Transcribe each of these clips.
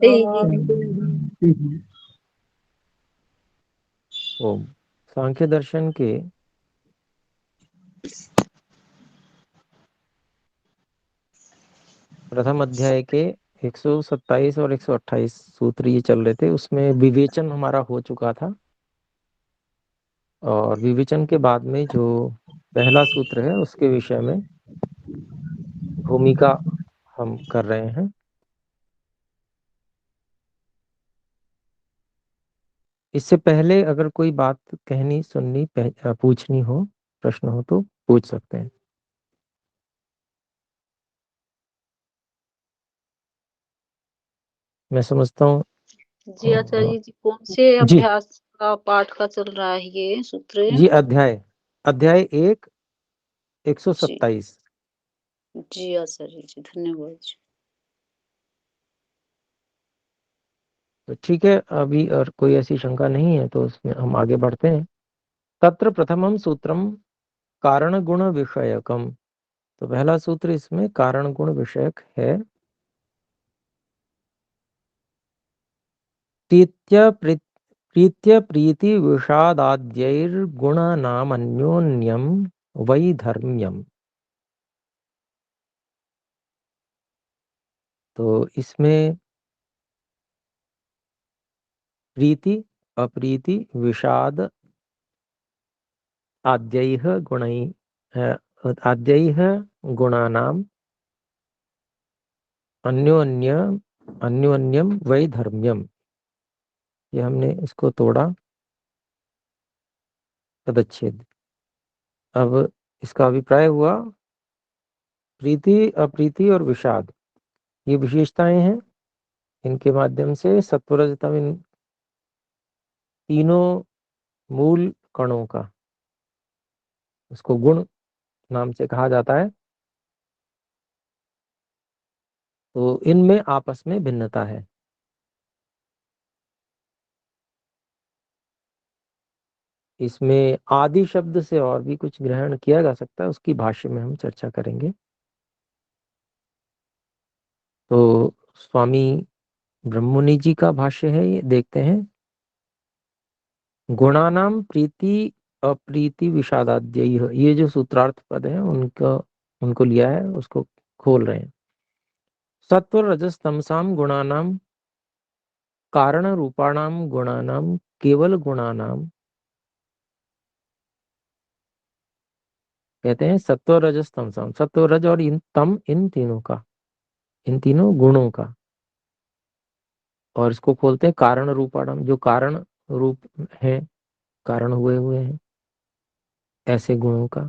ओम। सांख्य दर्शन के प्रथम अध्याय के 127 और 128 सूत्र ये चल रहे थे। उसमें विवेचन हमारा हो चुका था और विवेचन के बाद में जो पहला सूत्र है उसके विषय में भूमिका हम कर रहे हैं। इससे पहले अगर कोई बात कहनी, सुननी, पूछनी हो, प्रश्न हो तो पूछ सकते हैं। मैं समझता हूँ। जी आचार्य जी, कौन से जी अभ्यास का पाठ का चल रहा है ये सूत्र? जी अध्याय 1 जी 127। जी आचार्य जी, धन्यवाद जी। तो ठीक है, अभी और कोई ऐसी शंका नहीं है तो उसमें हम आगे बढ़ते हैं। तत्र प्रथमम सूत्रम कारण गुण विषयकम। तो पहला सूत्र इसमें कारण गुण विषयक है। प्रीत्य प्रीति विषादाद्यैर्गुणानाम् अन्योन्यम वैधर्म्यम। तो इसमें प्रीति, अप्रीति, विषाद आद्यैः गुणानाम् अन्योन्यम वैधर्म्यम। ये हमने इसको तोड़ा, पदच्छेद। अब इसका अभिप्राय हुआ प्रीति, अप्रीति और विषाद ये विशेषताएं हैं। इनके माध्यम से सत्वरजतम, इन तीनों मूल कणों का, उसको गुण नाम से कहा जाता है। तो इनमें आपस में भिन्नता है। इसमें आदि शब्द से और भी कुछ ग्रहण किया जा सकता है, उसकी भाष्य में हम चर्चा करेंगे। तो स्वामी ब्रह्ममुनि जी का भाष्य है, ये देखते हैं। गुणानाम प्रीति अप्रीति विषादाद्य, ये जो सूत्रार्थ पद है उनको लिया है, उसको खोल रहे हैं। सत्व रजस तमसाम गुणानाम कारण रूपाणाम गुणानाम केवल गुणानाम, कहते हैं सत्व रजस तमसाम, सत्व रज और इन तीनों का, इन तीनों गुणों का। और इसको खोलते हैं कारण रूपाणाम, जो कारण रूप है, कारण हुए हैं ऐसे गुणों का।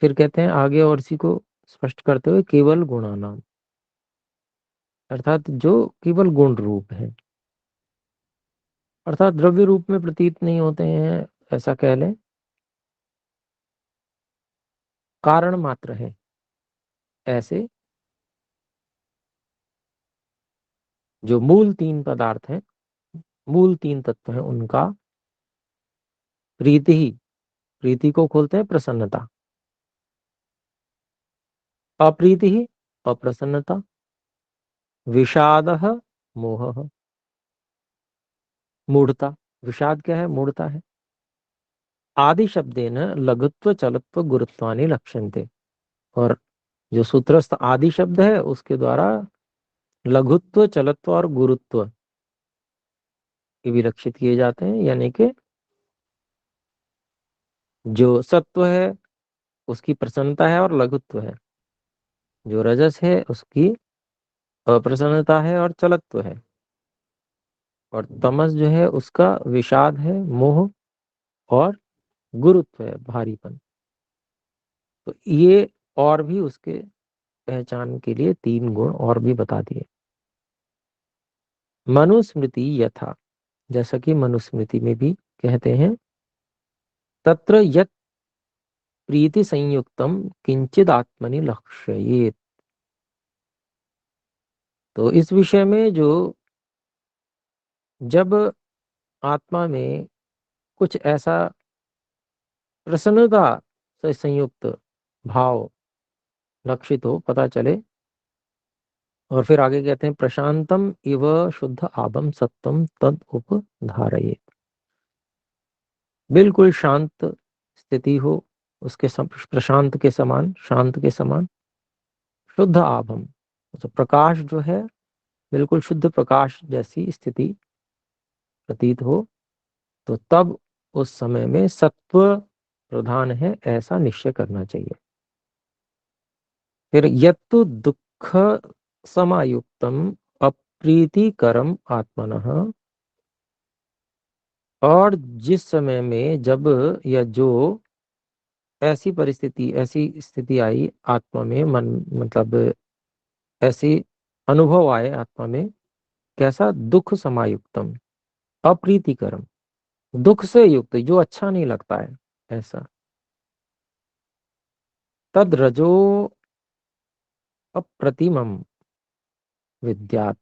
फिर कहते हैं आगे और इसी को स्पष्ट करते हुए केवल गुणानाम, अर्थात जो केवल गुण रूप है, अर्थात द्रव्य रूप में प्रतीत नहीं होते हैं, ऐसा कह लें, कारण मात्र है ऐसे जो मूल तीन पदार्थ हैं, मूल तीन तत्व हैं उनका। प्रीति ही, प्रीति को खोलते हैं प्रसन्नता। अप्रीति ही अप्रसन्नता। विषाद मोह, मूढ़ता। विषाद क्या है? मूढ़ता है। आदि शब्देन लघुत्व चलत्व गुरुत्वानि लक्ष्यन्ते। और जो सूत्रस्थ आदि शब्द है उसके द्वारा लघुत्व, चलत्व और गुरुत्व ये विलक्षित किए जाते हैं। यानी कि जो सत्व है उसकी प्रसन्नता है और लघुत्व है, जो रजस है उसकी अप्रसन्नता है और चलत्व है, और तमस जो है उसका विषाद है, मोह और गुरुत्व है, भारीपन। तो ये और भी उसके पहचान के लिए तीन गुण और भी बता दिए। मनुस्मृति यथा, जैसा कि मनुस्मृति में भी कहते हैं, तत्र यत् प्रीति संयुक्तम किंचिद आत्मनि लक्ष्येत। तो इस विषय में जो, जब आत्मा में कुछ ऐसा प्रसन्नता से संयुक्त भाव लक्षित हो, पता चले, और फिर आगे कहते हैं प्रशांतम इव शुद्ध आबम सत्वम तद उपधारयेत। बिल्कुल शांत स्थिति हो, उसके प्रशांत के समान, शांत के समान, शुद्ध आभम, तो प्रकाश जो है बिल्कुल शुद्ध प्रकाश जैसी स्थिति प्रतीत हो, तो तब उस समय में सत्व प्रधान है ऐसा निश्चय करना चाहिए। फिर यत्तु दुख समायुक्तम अप्रीतिकरम आत्मनः, और जिस समय में जब या जो ऐसी परिस्थिति, ऐसी स्थिति आई आत्मा में, मन मतलब ऐसी अनुभव आए आत्मा में, कैसा, दुख समायुक्तम, अप्रीतिकरम, दुख से युक्त, जो अच्छा नहीं लगता है ऐसा, तद रजो अप्रतिमम विद्यात,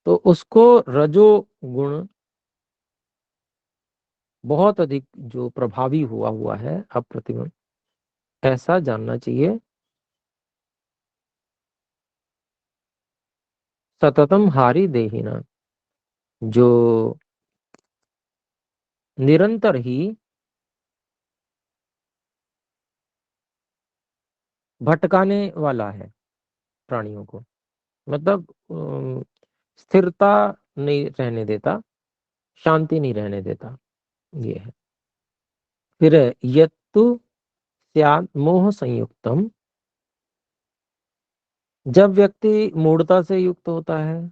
तो उसको रजो गुण बहुत अधिक जो प्रभावी हुआ हुआ है, अप्रतिमम, ऐसा जानना चाहिए। सततम हारि देहिना, जो निरंतर ही भटकाने वाला है प्राणियों को, मतलब स्थिरता नहीं रहने देता, शांति नहीं रहने देता, ये है। फिर यत्तु स्यात् मोह संयुक्तम, जब व्यक्ति मूढ़ता से युक्त होता है,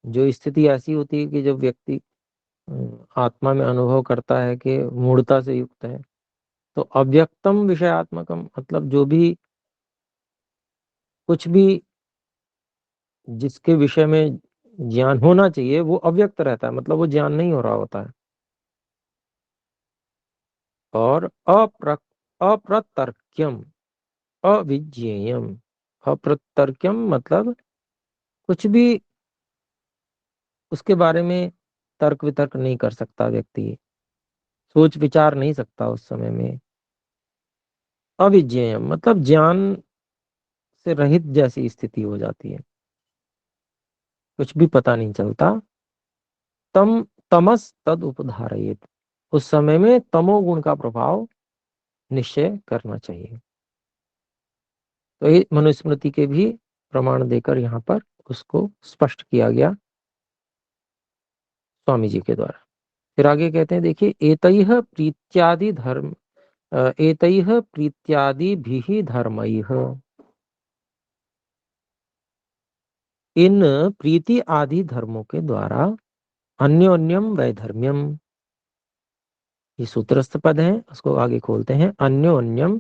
जो स्थिति ऐसी होती है कि जब व्यक्ति आत्मा में अनुभव करता है कि मूढ़ता से युक्त है, तो अव्यक्तम विषयात्मकम, मतलब जो भी कुछ भी जिसके विषय में ज्ञान होना चाहिए वो अव्यक्त रहता है, मतलब वो ज्ञान नहीं हो रहा होता है। और अप्रतर्क्यम अविज्ञेयम, अप्रतर्क्यम मतलब कुछ भी उसके बारे में तर्क वितर्क नहीं कर सकता व्यक्ति, सोच विचार नहीं सकता उस समय में। अविज्ञेयम मतलब ज्ञान से रहित जैसी स्थिति हो जाती है, कुछ भी पता नहीं चलता। तम तमस तद उपधारयेत, उस समय में तमोगुण का प्रभाव निश्चय करना चाहिए। तो ये मनुस्मृति के भी प्रमाण देकर यहाँ पर उसको स्पष्ट किया गया स्वामी जी के द्वारा। फिर आगे कहते हैं, देखिए, एतैः प्रीत्यादि धर्म, एतैः प्रीत्यादिभिः धर्मैः, इन प्रीति आदि धर्मों के द्वारा अन्योन्यम वैधर्म्यम, ये सूत्रस्थ पद है, उसको आगे खोलते हैं, अन्योन्यम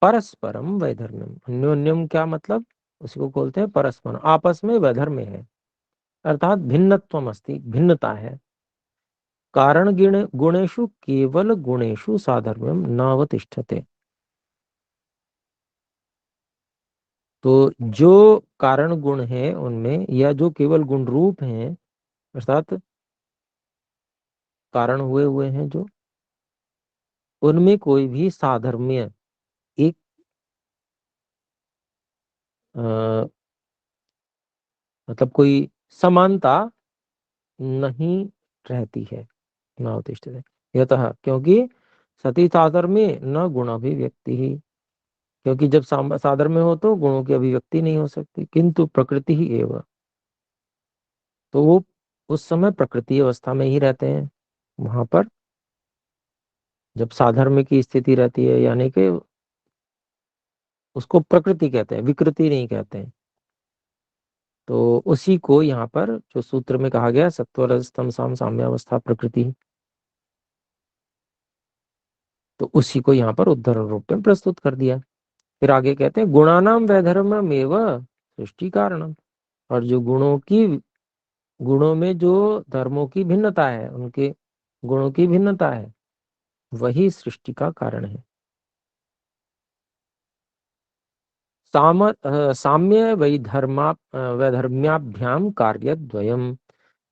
परस्परम वैधर्म्यम। अन्योन्यम क्या मतलब, उसको खोलते हैं परस्पर, आपस में वैधर्म्य है, अर्थात भिन्नत्वम अस्ति, भिन्नता है। कारण गुणेषु केवल गुणेषु साधर्म्यम नावतिष्ठते, तो जो कारण गुण है उनमें, या जो केवल गुण रूप हैं, अर्थात कारण हुए हुए हैं जो, उनमें कोई भी साधर्म्य, एक मतलब कोई समानता नहीं रहती है, नावतिष्ठते, यतः, क्योंकि सती साधर्म्य न गुण अभिव्यक्ति ही, क्योंकि जब साधर्म्य हो तो गुणों की अभिव्यक्ति नहीं हो सकती, किंतु प्रकृति ही एवं, तो वो उस समय प्रकृति अवस्था में ही रहते हैं वहां पर, जब साधर्म्य की स्थिति रहती है, यानी कि उसको प्रकृति कहते हैं, विकृति नहीं कहते हैं। तो उसी को यहाँ पर जो सूत्र में कहा गया, सत्वरजतम साम साम्यावस्था प्रकृति, तो उसी को यहाँ पर उद्धरण रूप में प्रस्तुत कर दिया। फिर आगे कहते हैं, गुणानाम वैधर्म्यमेव सृष्टि कारणम, और जो गुणों में जो धर्मों की भिन्नता है, उनके गुणों की भिन्नता है, वही सृष्टि का कारण है। साम्य वैधर्म्याभ्याम कार्यद्वयम,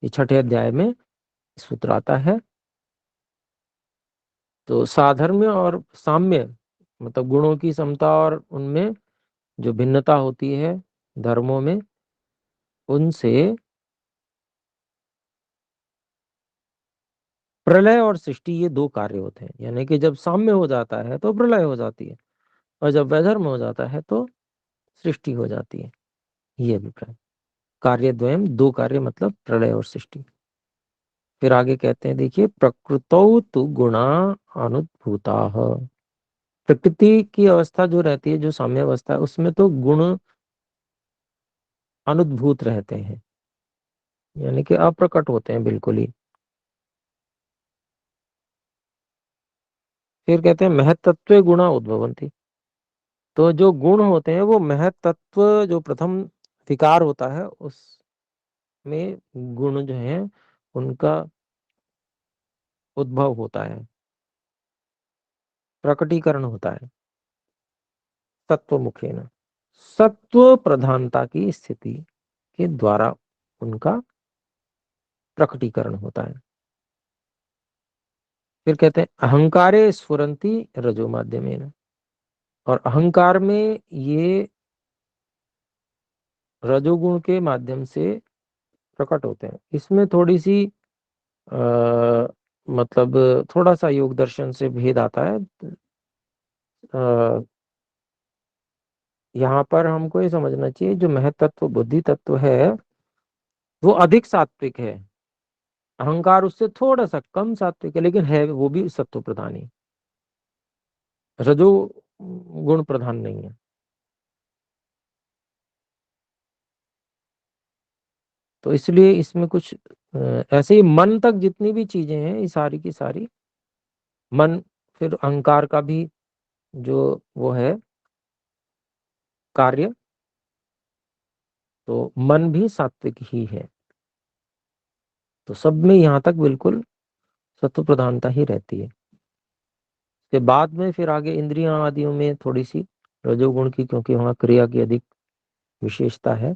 ये छठे अध्याय में सूत्र आता है। तो साधर्म्य और साम्य, मतलब गुणों की समता और उनमें जो भिन्नता होती है धर्मों में, उनसे प्रलय और सृष्टि ये दो कार्य होते हैं। यानी कि जब साम्य हो जाता है तो प्रलय हो जाती है, और जब वैधर्म हो जाता है तो सृष्टि हो जाती है। ये अभिप्राय। कार्य द्वयम, दो कार्य मतलब प्रलय और सृष्टि। फिर आगे कहते हैं, देखिए, प्रकृतौ तु गुणा अनुद्भूता। प्रकृति की अवस्था जो रहती है, जो साम्य अवस्था है, उसमें तो गुण अनुद्भूत रहते हैं, यानी कि अप्रकट होते हैं बिल्कुल ही। फिर कहते हैं महतत्व गुणा उद्भवन्ति। तो जो गुण होते हैं वो महतत्व, जो प्रथम विकार होता है उसमें गुण जो है उनका उद्भव होता है, प्रकटीकरण होता है सत्व मुखेन। सत्व प्रधानता की स्थिति के द्वारा उनका प्रकटीकरण होता है। फिर कहते हैं अहंकारे स्फुरंती रजो माध्यमेन। और अहंकार में ये रजोगुण के माध्यम से प्रकट होते हैं। इसमें थोड़ी सी मतलब थोड़ा सा योग दर्शन से भेद आता है। यहाँ पर हमको ये समझना चाहिए, जो महतत्व बुद्धि तत्व है वो अधिक सात्विक है, अहंकार उससे थोड़ा सा कम सात्विक है, लेकिन है वो भी सत्व प्रधान ही, रजो गुण प्रधान नहीं है। तो इसलिए इसमें कुछ ऐसे ही मन तक जितनी भी चीजें हैं ये सारी की सारी मन, फिर अहंकार का भी जो वो है कार्य, तो मन भी सात्विक ही है। तो सब में यहाँ तक बिल्कुल सत्व प्रधानता ही रहती है। के बाद में फिर आगे इंद्रियां आदियों में थोड़ी सी रजोगुण की, क्योंकि वहां क्रिया की अधिक विशेषता है,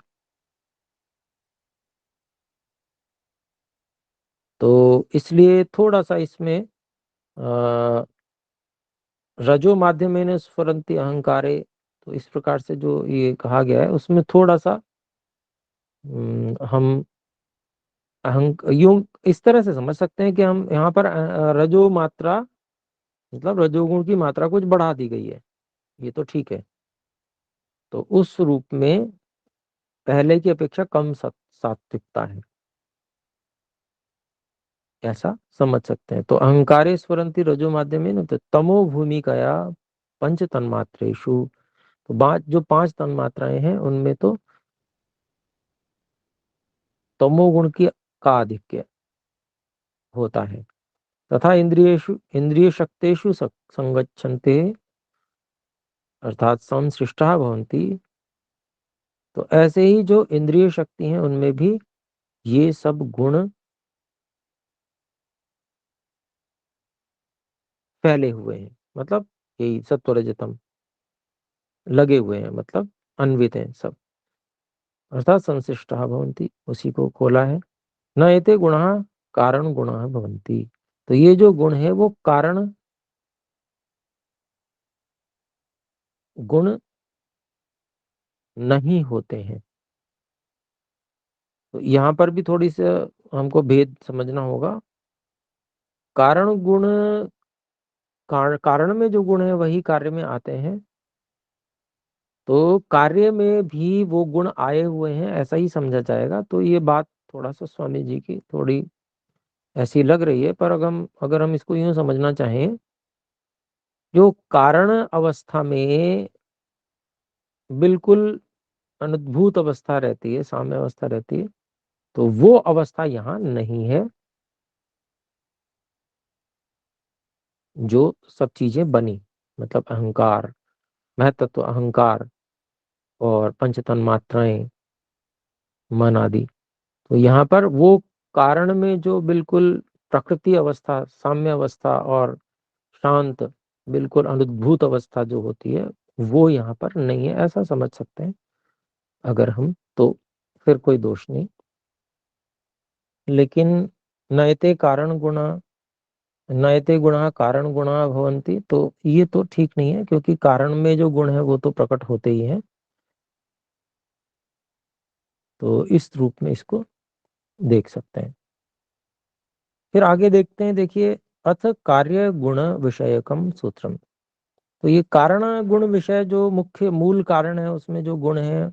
तो इसलिए थोड़ा सा इसमें अ, रजो माध्यमेन स्फुरन्ति अहंकारे, तो इस प्रकार से जो ये कहा गया है उसमें थोड़ा सा हम यूं इस तरह से समझ सकते हैं कि हम यहाँ पर रजो मात्रा मतलब रजोगुण की मात्रा कुछ बढ़ा दी गई है, ये तो ठीक है। तो उस रूप में पहले की अपेक्षा कम सात्विकता है, ऐसा समझ सकते हैं। तो अहंकारे स्फुरन्ति रजो माध्यमेन, तो तमो भूमिकया पंच तन्मात्रेषु। तो जो पांच तन्मात्राएं हैं उनमें तो तमोगुण की का आधिक्य होता है। तथा इंद्रियेषु इंद्रिय शक्तेषु संगच्छन्ते, अर्थात संसृष्टा भवन्ति। तो ऐसे ही जो इंद्रिय शक्ति हैं उनमें भी ये सब गुण फैले हुए हैं, मतलब यही सत्वरजतम लगे हुए हैं, मतलब अन्वित हैं सब, अर्थात संशिष्टा भवन्ति, उसी को खोला है। न एते गुणा कारण गुणा भवन्ति। तो ये जो गुण है वो कारण गुण नहीं होते हैं। तो यहाँ पर भी थोड़ी सी हमको भेद समझना होगा। कारण गुण, कारण में जो गुण है वही कार्य में आते हैं, तो कार्य में भी वो गुण आए हुए हैं ऐसा ही समझा जाएगा। तो ये बात थोड़ा सा स्वामी जी की थोड़ी ऐसी लग रही है, पर अगर हम इसको यूं समझना चाहें, जो कारण अवस्था में बिल्कुल अनुभूत अवस्था रहती है, साम्य अवस्था रहती है, तो वो अवस्था यहाँ नहीं है, जो सब चीजें बनी, मतलब अहंकार, महतत्व अहंकार और पंच तन्मात्राएं, मन आदि। तो यहाँ पर वो कारण में जो बिल्कुल प्रकृति अवस्था, साम्य अवस्था और शांत बिल्कुल अनुभूत अवस्था जो होती है वो यहाँ पर नहीं है, ऐसा समझ सकते हैं अगर हम, तो फिर कोई दोष नहीं। लेकिन नयते कारण गुणा नयते गुणः कारण गुणः भवन्ति, तो ये तो ठीक नहीं है, क्योंकि कारण में जो गुण है वो तो प्रकट होते ही हैं। तो इस रूप में इसको देख सकते हैं। फिर आगे देखते हैं, देखिए, अथ कार्य गुण विषयकम सूत्रम। तो ये कारण गुण विषय जो मुख्य मूल कारण है, उसमें जो गुण है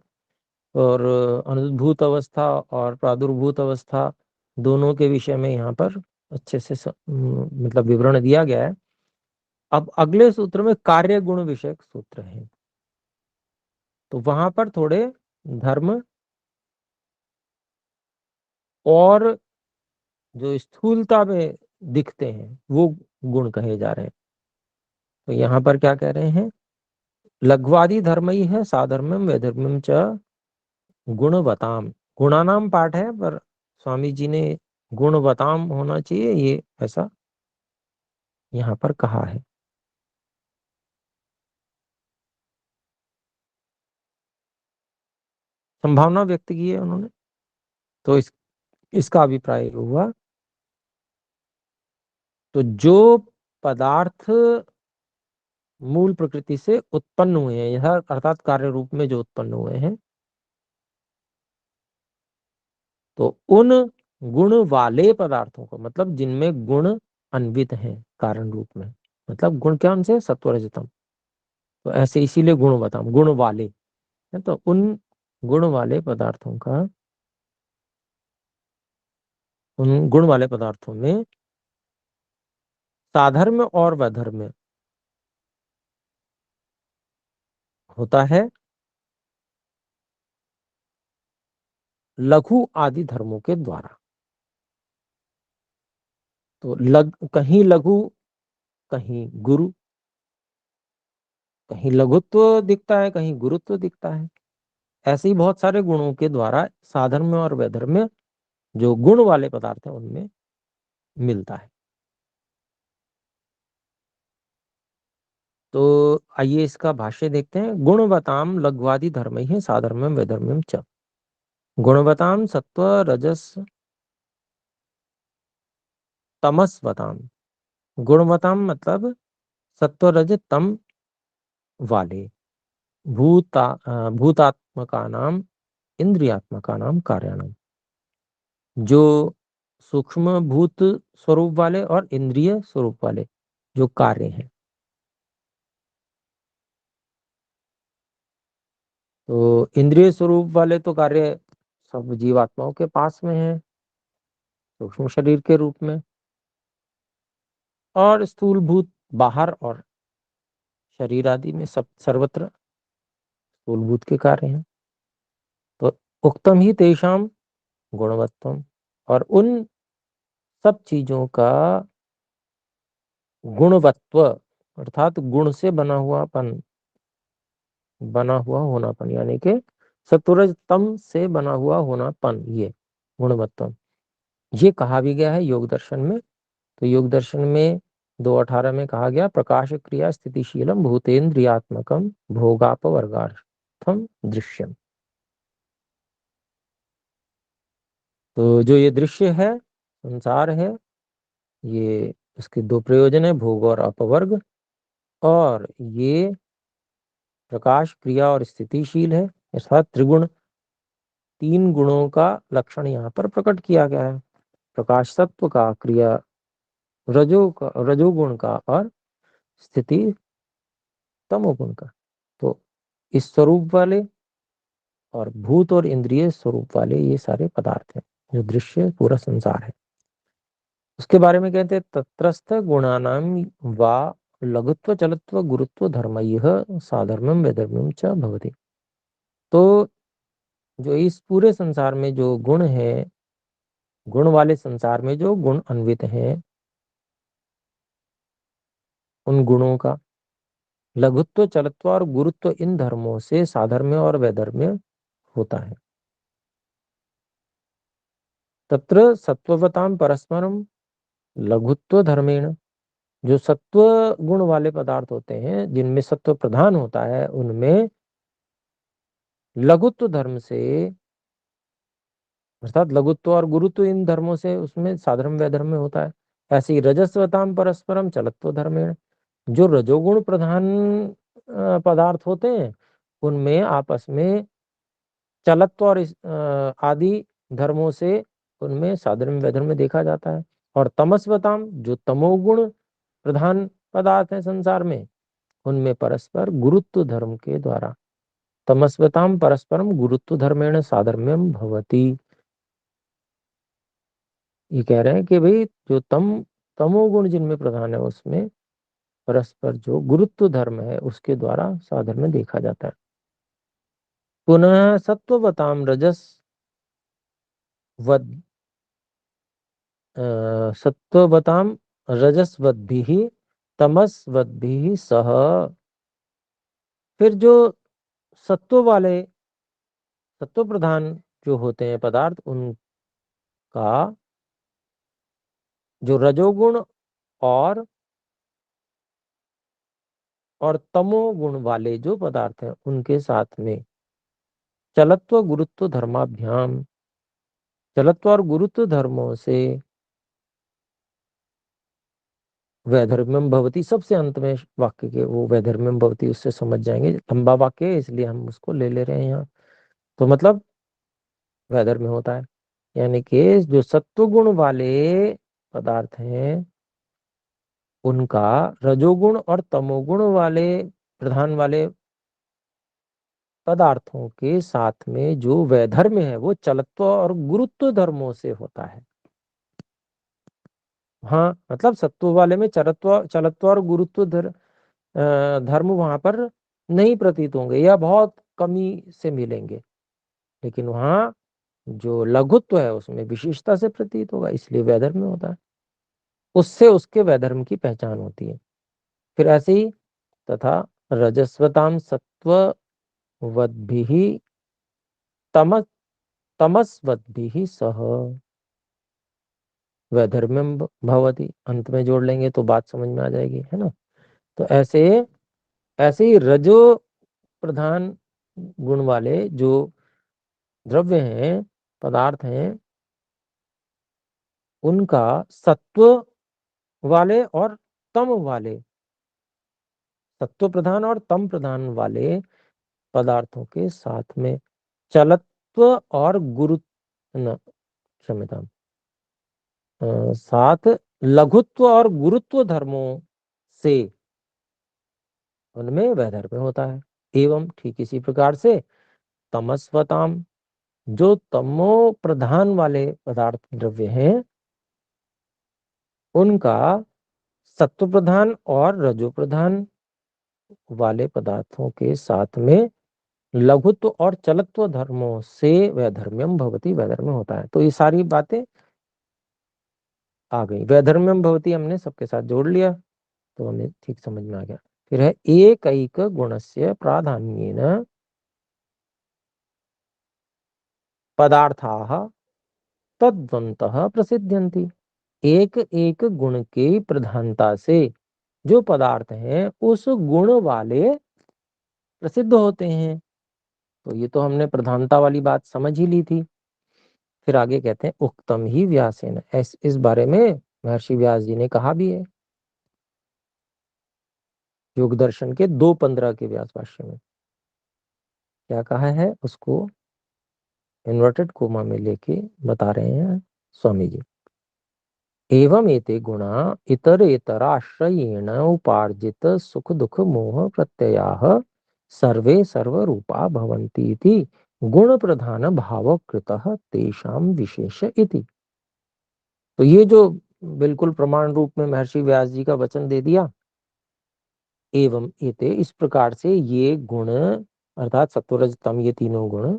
और अनुभूत अवस्था और प्रादुर्भूत अवस्था, दोनों के विषय में यहाँ पर अच्छे से मतलब विवरण दिया गया है। अब अगले सूत्र में कार्य गुण विषयक सूत्र है, तो वहां पर थोड़े धर्म और जो स्थूलता में दिखते हैं वो गुण कहे जा रहे हैं। तो यहाँ पर क्या कह रहे हैं, लघ्वादि धर्म ही है साधर्म्यम वैधर्म्यम च गुणवताम। गुणानाम पाठ है, पर स्वामी जी ने गुणवताम होना चाहिए, ये ऐसा यहाँ पर कहा है। संभावना व्यक्त की है उन्होंने। तो इसका अभिप्राय हुआ, तो जो पदार्थ मूल प्रकृति से उत्पन्न हुए हैं, यह अर्थात कार्य रूप में जो उत्पन्न हुए हैं, तो उन गुण वाले पदार्थों को, मतलब जिनमें गुण अन्वित हैं कारण रूप में, मतलब गुण क्या उनसे सत्वरजतम, तो ऐसे इसीलिए गुण बताऊं गुण वाले है, तो उन गुण वाले पदार्थों का, उन गुण वाले पदार्थों में साधर्म्य और वैधर्म्य होता है लघु आदि धर्मों के द्वारा। तो कहीं लघु, कहीं गुरु, कहीं लघुत्व दिखता है, कहीं गुरुत्व दिखता है। ऐसे ही बहुत सारे गुणों के द्वारा साधर्म्य और वैधर्म्य जो गुण वाले पदार्थ है उनमें मिलता है। तो आइए इसका भाष्य देखते हैं। गुणवताम लघ्वादि धर्म ही साधर्म्यम वैधर्म्यम च। गुणवताम सत्व रजस तमसवताम। गुणवताम मतलब सत्व रज तम वाले भूतात्मका नाम इंद्रियात्मका नाम कार्याणाम, जो सूक्ष्म भूत स्वरूप वाले और इंद्रिय स्वरूप वाले जो कार्य हैं। तो इंद्रिय स्वरूप वाले तो कार्य सब जीवात्माओं के पास में है सूक्ष्म शरीर के रूप में, और स्थूल भूत बाहर और शरीर आदि में सब सर्वत्र स्थूल भूत के कार्य हैं। तो उक्तम ही तेषाम गुणवत्तम, और उन सब चीजों का गुणवत्व अर्थात गुण से बना हुआ होनापन, यानी कि सत्वरज तम से बना हुआ होनापन, ये गुणवत्तम, ये कहा भी गया है योग दर्शन में। तो योग दर्शन में 2:18 में कहा गया, प्रकाश क्रिया स्थितिशीलम भूतेन्द्रियात्मकम भोगापवर्गार्थम दृश्यम। तो जो ये दृश्य है, संसार है, ये इसके दो प्रयोजन है, भोग और अपवर्ग। और ये प्रकाश क्रिया और स्थितिशील है, अर्थात त्रिगुण, तीन गुणों का लक्षण यहाँ पर प्रकट किया गया है, प्रकाश तत्व का, क्रिया रजोगुण का, और स्थिति तमोगुण का। तो इस स्वरूप वाले और भूत और इंद्रिय स्वरूप वाले ये सारे पदार्थ हैं, जो दृश्य पूरा संसार है। उसके बारे में कहते हैं, तत्रस्थ गुणानाम वा लघुत्व चलत्व गुरुत्व धर्म यह साधर्म्यम वैधर्म्यम च भवति। तो जो इस पूरे संसार में जो गुण है, गुण वाले संसार में जो गुण अन्वित हैं, उन गुणों का लघुत्व चलत्व और गुरुत्व, इन धर्मों से साधर्म्य और वैधर्म्य होता है। तत्र सत्ववताम परस्परम लघुत्व धर्मेण, जो सत्व गुण वाले पदार्थ होते हैं जिनमें सत्व प्रधान होता है, उनमें लघुत्व धर्म से, अर्थात लघुत्व और गुरुत्व, इन धर्मों से उसमें साधर्म वैधर्म्य होता है। ऐसे ही रजस्वताम परस्परम चलत्व धर्मेण, जो रजोगुण प्रधान पदार्थ होते हैं उनमें आपस में चलत्व और आदि धर्मों से उनमें साधर्म वैधर्म में देखा जाता है। और तमस्वताम, जो तमोगुण प्रधान पदार्थ है संसार में, उनमें परस्पर गुरुत्व धर्म के द्वारा। तमस्वताम परस्परम गुरुत्व धर्मेण साधर्म्यम भवति। ये कह रहे हैं कि भाई जो तमोगुण जिनमें प्रधान है उसमें परस्पर जो गुरुत्व धर्म है उसके द्वारा साधर्म में देखा जाता है। पुनः सत्ववताम रजस वद सत्ववताम रजस्वद्भिः तमस्वद्भिः सह। फिर जो सत्व वाले, सत्व प्रधान जो होते हैं पदार्थ, उनका जो रजोगुण और तमोगुण वाले जो पदार्थ हैं उनके साथ में चलत्व गुरुत्व धर्माभ्याम, चलत्व और गुरुत्व धर्मों से वैधर्म्यम भवती। सबसे अंत में वाक्य के वो वैधर्म्यम भवती उससे समझ जाएंगे, लंबा वाक्य है इसलिए हम उसको ले ले रहे हैं यहाँ। तो मतलब वैधर्म्य होता है, यानी कि जो सत्वगुण वाले पदार्थ हैं उनका रजोगुण और तमोगुण वाले प्रधान वाले पदार्थों के साथ में जो वैधर्म्य है वो चलत्व और गुरुत्व धर्मों से होता है। हाँ, मतलब सत्व वाले में चलत्व और गुरुत्व धर्म वहां पर नहीं प्रतीत होंगे या बहुत कमी से मिलेंगे, लेकिन वहां जो लघुत्व है उसमें विशेषता से प्रतीत होगा, इसलिए वैधर्म होता है। उससे उसके वैधर्म की पहचान होती है। फिर ऐसे ही तथा रजस्वताम सत्ववद्भिः तमस तमस्वद्भिः सह वैधर्म्यम भवति। अंत में जोड़ लेंगे तो बात समझ में आ जाएगी, है ना। तो ऐसे ऐसे ही रजो प्रधान गुण वाले जो द्रव्य हैं, पदार्थ हैं, उनका सत्व वाले और तम वाले, सत्व प्रधान और तम प्रधान वाले पदार्थों के साथ में चलत्व और गुरु न क्षम्यता साथ लघुत्व और गुरुत्व धर्मों से उनमें वैधर्म्य होता है। एवं ठीक इसी प्रकार से तमस्वताम, जो तमो प्रधान वाले पदार्थ द्रव्य हैं उनका सत्व प्रधान और रजो प्रधान वाले पदार्थों के साथ में लघुत्व और चलत्व धर्मों से वैधर्म्यम भवति, वैधर्म्य होता है। तो ये सारी बातें आ गई। वैधर्म्यम भवति हमने सबके साथ जोड़ लिया तो हमें ठीक समझ में आ गया। फिर है एकैक गुणस्य प्राधान्येन पदार्थाः तद्वन्तः प्रसिद्ध्यन्ति। एक एक गुण की प्रधानता से जो पदार्थ हैं उस गुण वाले प्रसिद्ध होते हैं। तो ये तो हमने प्रधानता वाली बात समझ ही ली थी। फिर आगे कहते हैं उक्तम ही व्यासेन, इस बारे में महर्षि व्यास जी ने कहा भी है योग दर्शन के 2:15 के व्यास भाष्य में। क्या कहा है उसको इन्वर्टेड कोमा में लेके बता रहे हैं स्वामी जी। एवं एते गुणा इतरेतराश्रयेण उपार्जित सुख दुख मोह प्रत्ययाः सर्वे सर्वरूपा भवन्ति इति गुण प्रधान भावकृतः तेषां विशेष इति। तो ये जो बिल्कुल प्रमाण रूप में महर्षि व्यास जी का वचन दे दिया, एवं एते इस प्रकार से ये गुण अर्थात सत्वरज तम ये तीनों गुण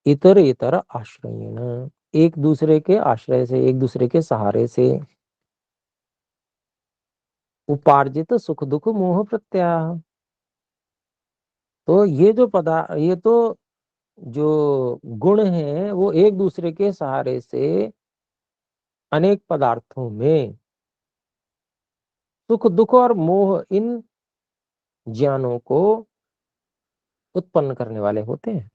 इतर इतर आश्रयेण, एक दूसरे के आश्रय से, एक दूसरे के सहारे से उपार्जित सुख दुख मोह प्रत्यय। तो ये तो जो गुण है वो एक दूसरे के सहारे से अनेक पदार्थों में सुख दुख और मोह इन ज्ञानों को उत्पन्न करने वाले होते हैं।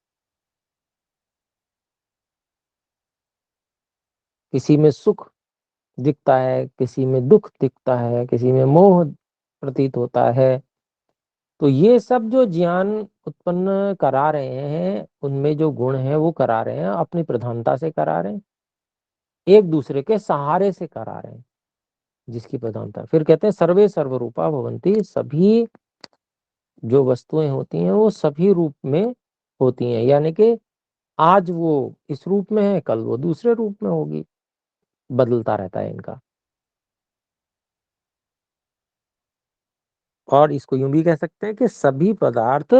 किसी में सुख दिखता है, किसी में दुख दिखता है, किसी में मोह प्रतीत होता है। तो ये सब जो ज्ञान उत्पन्न करा रहे हैं, उनमें जो गुण है वो करा रहे हैं, अपनी प्रधानता से करा रहे हैं, एक दूसरे के सहारे से करा रहे हैं, जिसकी प्रधानता। फिर कहते हैं सर्वे सर्वरूपा भवन्ति, सभी जो वस्तुएं होती हैं वो सभी रूप में होती हैं, यानी कि आज वो इस रूप में है, कल वो दूसरे रूप में होगी, बदलता रहता है इनका। और इसको यूं भी कह सकते हैं कि सभी पदार्थ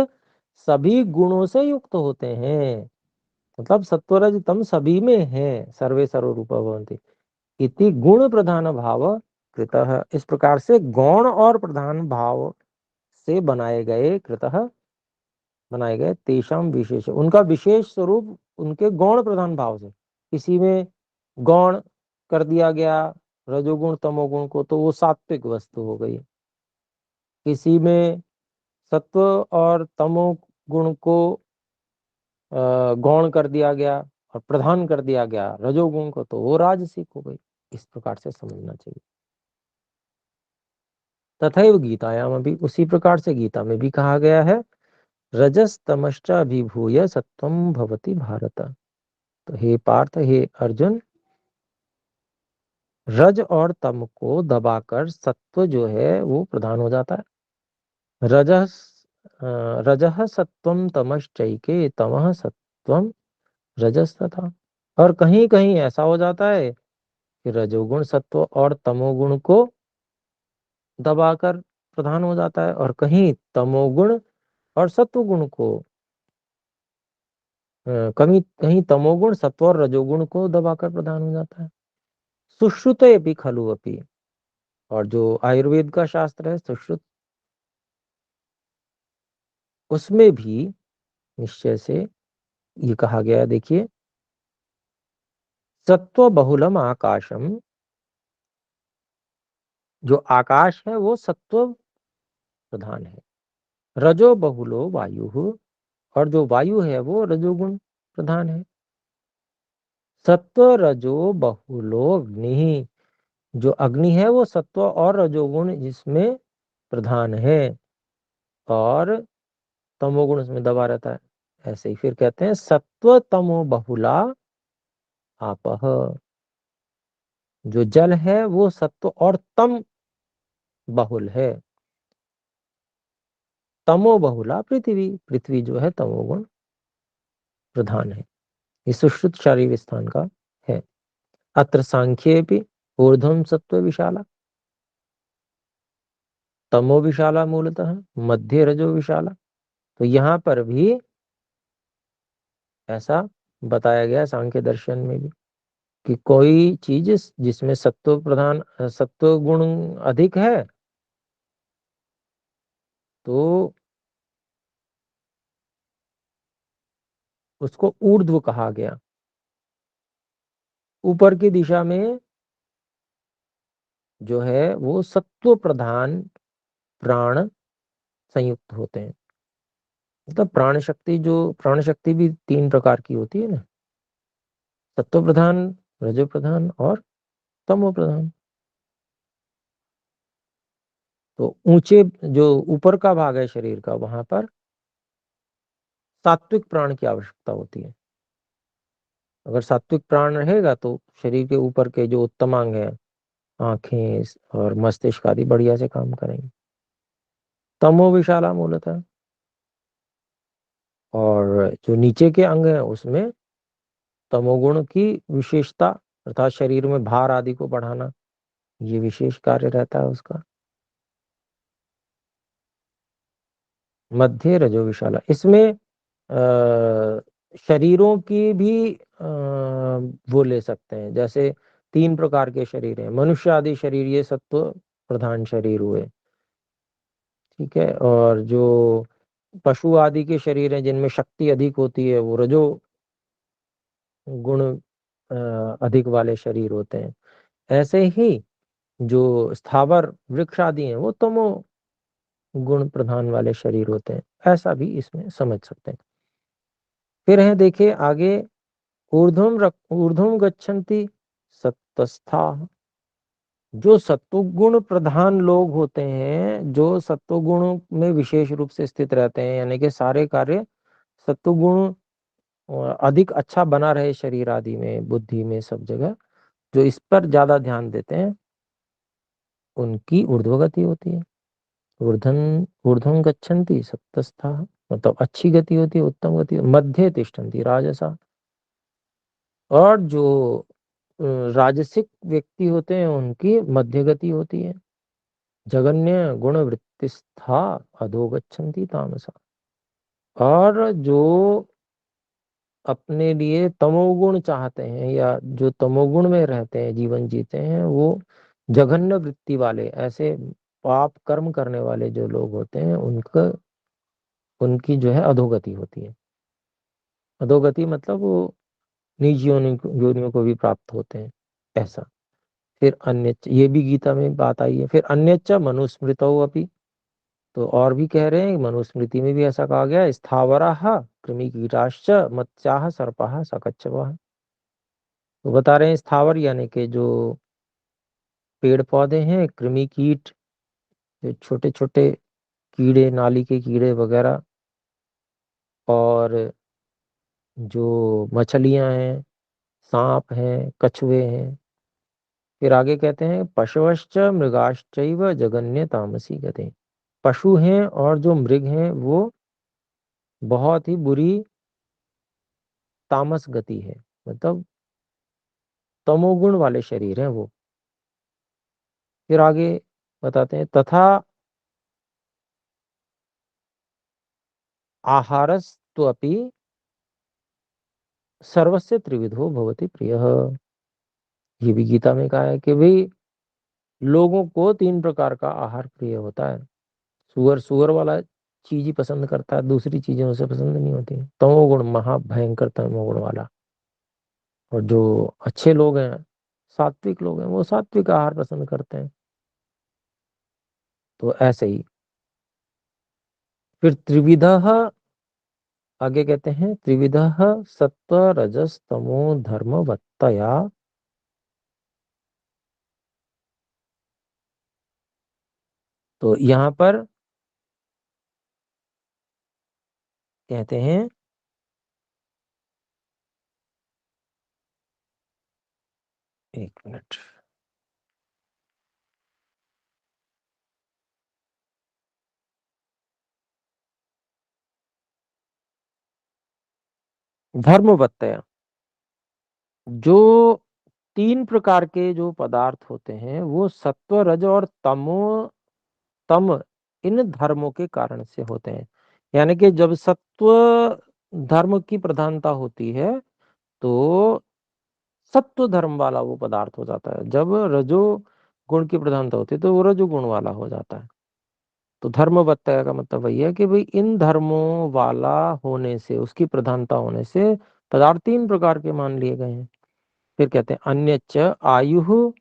सभी गुणों से युक्त होते हैं, मतलब सत्वरज तम सभी में है। सर्वे सर्वरूपा भवन्ति इति गुण प्रधान भाव कृतः, इस प्रकार से गौण और प्रधान भाव से बनाए गए तेषाम विशेष, उनका विशेष स्वरूप उनके गौण प्रधान भाव से। किसी में गौण कर दिया गया रजोगुण तमोगुण को, तो वो सात्विक वस्तु हो गई। किसी में सत्व और तमो गुण को गौण कर दिया गया और प्रधान कर दिया गया रजोगुण को, तो वो राजसिक हो गई। इस प्रकार से समझना चाहिए। तथैव गीतायाम भी, उसी प्रकार से गीता में भी कहा गया है, रजस तमश्च अभिभूय सत्वम भवति भारत। तो हे पार्थ, हे अर्जुन, रज और तम को दबाकर सत्व जो है वो प्रधान हो जाता है। रजः रजः सत्वम तमश्चैके तमः सत्वम रजस्तथा। और कहीं कहीं ऐसा हो जाता है कि रजोगुण सत्व और तमोगुण को दबाकर प्रधान हो जाता है, और कहीं तमोगुण और सत्वगुण को कहीं कहीं तमोगुण सत्व और रजोगुण को दबाकर प्रधान हो जाता है। सुश्रुत अपि खलु अपि, और जो आयुर्वेद का शास्त्र है सुश्रुत, उसमें भी निश्चय से ये कहा गया है, देखिए, सत्व बहुलम आकाशम, जो आकाश है वो सत्व प्रधान है। रजो बहुलो वायु, और जो वायु है वो रजोगुण प्रधान है। सत्व रजो बहुलो अग्नि, जो अग्नि है वो सत्व और रजोगुण जिसमें प्रधान है, और तमोगुण उसमें दबा रहता है। ऐसे ही फिर कहते हैं सत्व तमो बहुला आपह, जो जल है वो सत्व और तम बहुल है। तमो बहुला पृथ्वी, पृथ्वी जो है तमोगुण प्रधान है। ये सुश्रुत शारीर स्थान का है। अत्र सांख्ये भी ऊर्ध्वम सत्व विशाला, तमो विशाला मूलतः, मध्य रजो विशाला। तो यहाँ पर भी ऐसा बताया गया सांख्य दर्शन में भी, कि कोई चीज जिसमें सत्व प्रधान सत्व गुण अधिक है, तो उसको ऊर्ध्व कहा गया। ऊपर की दिशा में जो है वो सत्व प्रधान प्राण संयुक्त होते हैं। मतलब प्राण शक्ति भी तीन प्रकार की होती है ना, सत्व प्रधान, रजो प्रधान और तमो प्रधान। तो ऊंचे जो ऊपर का भाग है शरीर का, वहां पर सात्विक प्राण की आवश्यकता होती है। अगर सात्विक प्राण रहेगा तो शरीर के ऊपर के जो उत्तम अंग है, आंखें और मस्तिष्क आदि बढ़िया से काम करेंगे। तमो विशाला मूलतः, और जो नीचे के अंग है उसमें तमोगुण की विशेषता, अर्थात शरीर में भार आदि को बढ़ाना, ये विशेष कार्य रहता है उसका। मध्य रजो विशाला, इसमें शरीरों की भी वो ले सकते हैं। जैसे तीन प्रकार के शरीर हैं, मनुष्य आदि शरीर ये सत्व प्रधान शरीर हुए, ठीक है। और जो पशु आदि के शरीर हैं जिनमें शक्ति अधिक होती है, वो रजो गुण अधिक वाले शरीर होते हैं। ऐसे ही जो स्थावर वृक्ष आदि हैं वो तमो गुण प्रधान वाले शरीर होते हैं। ऐसा भी इसमें समझ सकते हैं। फिर है देखिए आगे, ऊर्ध्वम गच्छन्ति सत्वस्था, जो सत्वगुण प्रधान लोग होते हैं, जो सत्वगुण में विशेष रूप से स्थित रहते हैं, यानी कि सारे कार्य सत्वगुण अधिक अच्छा बना रहे शरीर आदि में, बुद्धि में, सब जगह, जो इस पर ज्यादा ध्यान देते हैं, उनकी ऊर्ध्वगति होती है। ऊर्धन ऊर्ध्वं गच्छन्ति सत्तस्था, मतलब अच्छी गति होती है, उत्तम गति, मध्य तिष्ठन्ति राजसा। और जो राजसिक व्यक्ति होते हैं उनकी मध्य गति होती है। जगन्य गुण वृत्तिस्था अधो गच्छन्ति तामसा। और जो अपने लिए तमोगुण चाहते हैं या जो तमोगुण में रहते हैं, जीवन जीते हैं, वो जघन्य वृत्ति वाले, ऐसे पाप कर्म करने वाले जो लोग होते हैं, उनका उनकी जो है अधोगति होती है। अधोगति मतलब वो नीच योनियों को भी प्राप्त होते हैं, ऐसा। फिर अन्य, ये भी गीता में बात आई है। फिर अन्यच्च मनुस्मृतौ अपि, तो और भी कह रहे हैं, मनुस्मृति में भी ऐसा कहा गया है, स्थावराः कृमिकीटाश्च मत्स्याः सर्पाः शाकच्छवाः। तो बता रहे हैं स्थावर यानी कि जो पेड़ पौधे हैं, कृमि कीट, जो छोटे छोटे कीड़े, नाली के कीड़े वगैरह, और जो मछलियां हैं, सांप हैं, कछुए हैं। फिर आगे कहते हैं पशवश्च मृगाश्चैव जगन्य तामसी गते। पशु हैं और जो मृग हैं वो बहुत ही बुरी तामस गति है, मतलब तमोगुण वाले शरीर हैं वो। फिर आगे बताते हैं तथा आहारस्त्वपि सर्वस्य त्रिविधो भवति प्रियः। ये भी गीता में कहा है कि भाई लोगों को तीन प्रकार का आहार प्रिय होता है। सुअर सुअर वाला चीज ही पसंद करता है, दूसरी चीजें उसे पसंद नहीं होती। तमोगुण, महाभयंकर तमोगुण वाला। और जो अच्छे लोग हैं, सात्विक लोग हैं, वो सात्विक आहार पसंद करते हैं। तो ऐसे ही फिर त्रिविधः, आगे कहते हैं त्रिविधः सत्व रजस तमो धर्मवत्तया। तो यहाँ पर कहते हैं, एक मिनट, धर्मवत्तया, जो तीन प्रकार के जो पदार्थ होते हैं वो सत्व रज और तम, इन धर्मों के कारण से होते हैं। यानी कि जब सत्व धर्म की प्रधानता होती है तो सत्व धर्म वाला वो पदार्थ हो जाता है। जब रजो गुण की प्रधानता होती है तो वो रजोगुण वाला हो जाता है। तो धर्मवत्ता का मतलब वही है कि भाई इन धर्मों वाला होने से, उसकी प्रधानता होने से पदार्थ तीन प्रकार के मान लिए गए हैं। फिर कहते हैं अन्यच्च आयु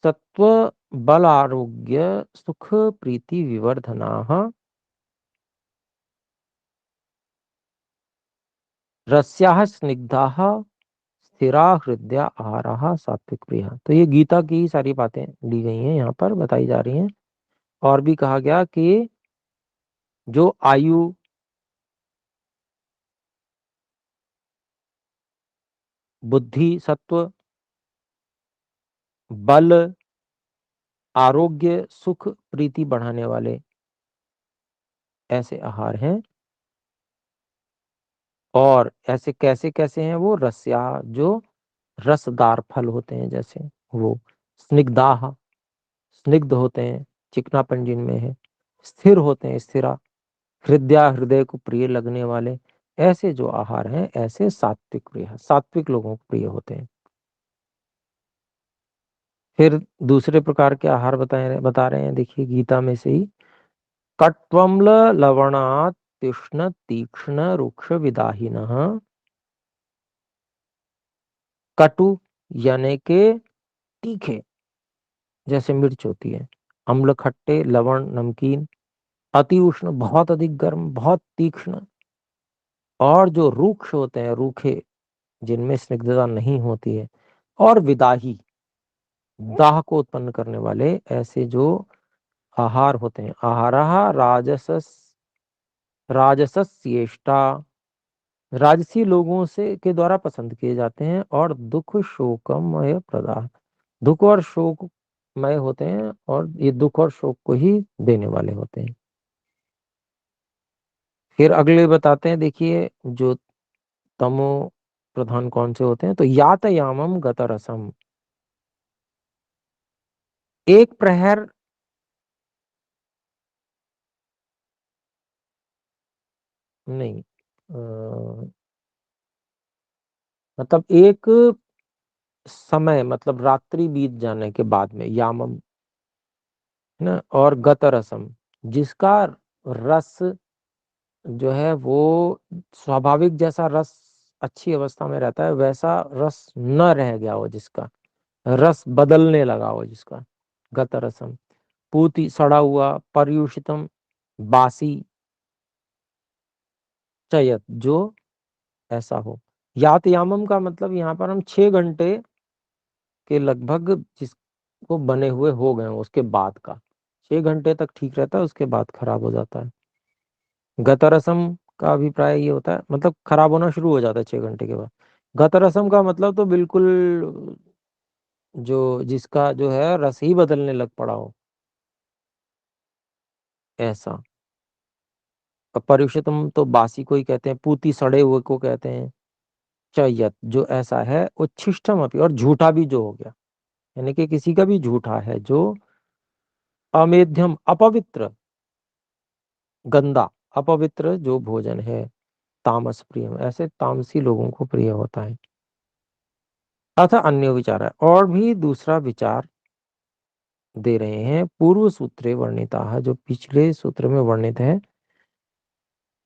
सत्व बल आरोग्य सुख प्रीति विवर्धनाः रस्याः स्निग्धाः स्थिरा हृदया आहाराः सात्विक प्रिया। तो ये गीता की ही सारी बातें ली गई हैं, यहाँ पर बताई जा रही हैं। और भी कहा गया कि जो आयु, बुद्धि सत्व, बल, आरोग्य, सुख, प्रीति बढ़ाने वाले ऐसे आहार हैं। और ऐसे कैसे कैसे हैं वो, रस्या, जो रसदार फल होते हैं, जैसे वो, स्निग्धाः, स्निग्ध होते हैं, चिकनापन जिनमें है, स्थिर होते हैं, स्थिरा, हृदया, हृदय को प्रिय लगने वाले, ऐसे जो आहार हैं, ऐसे सात्विक प्रिय, सात्विक लोगों को प्रिय होते हैं। फिर दूसरे प्रकार के आहार बता रहे हैं, देखिए गीता में से ही, कट्वम्ल लवणात् तीक्ष्ण तीक्ष्ण रुक्ष विदाहिनः। कटु यानी के तीखे, जैसे मिर्च होती है, अम्ल खट्टे, लवण नमकीन, अति उष्ण बहुत अधिक गर्म, बहुत तीक्ष्ण, और जो रूक्ष होते हैं, रूखे, जिनमें स्निग्धता नहीं होती है, और विदाही, दाह को उत्पन्न करने वाले ऐसे जो आहार होते हैं, आहारः राजसस्येष्टा, राजसी लोगों से के द्वारा पसंद किए जाते हैं, और दुख शोकमय प्रदाह, दुख और शोकमय होते हैं, और ये दुख और शोक को ही देने वाले होते हैं। फिर अगले बताते हैं, देखिए जो तमो प्रधान कौन से होते हैं, तो यातयामम गतरसम, एक प्रहर, नहीं, मतलब एक समय, मतलब रात्रि बीत जाने के बाद में, यामम है ना, और गतरसम, जिसका रस जो है वो स्वाभाविक जैसा रस अच्छी अवस्था में रहता है, वैसा रस न रह गया हो, जिसका रस बदलने लगा हो, जिसका गतरसम, पूती सड़ा हुआ, पर्युषितम बासी, चयत जो ऐसा हो। यातयामम का मतलब यहाँ पर हम 6 घंटे के लगभग जिसको बने हुए हो गए हों, उसके बाद का, 6 घंटे तक ठीक रहता है, उसके बाद खराब हो जाता है। गतरसम का अभिप्राय ये होता है, मतलब खराब होना शुरू हो जाता है 6 घंटे के बाद। गतरसम का मतलब तो बिल्कुल जो जिसका जो है रस ही बदलने लग पड़ा हो, ऐसा। अपरिष्टम तो बासी को ही कहते हैं, पूती सड़े हुए को कहते हैं, चयत जो ऐसा है, उच्छिष्टम अपि, और झूठा भी जो हो गया, यानी कि किसी का भी झूठा है, जो अमेध्यम अपवित्र, गंदा, अपवित्र जो भोजन है, तामस प्रिय, ऐसे तामसी लोगों को प्रिय होता है। अतः अन्य विचार है, और भी दूसरा विचार दे रहे हैं, पूर्व सूत्रे वर्णिता, जो पिछले सूत्र में वर्णित है,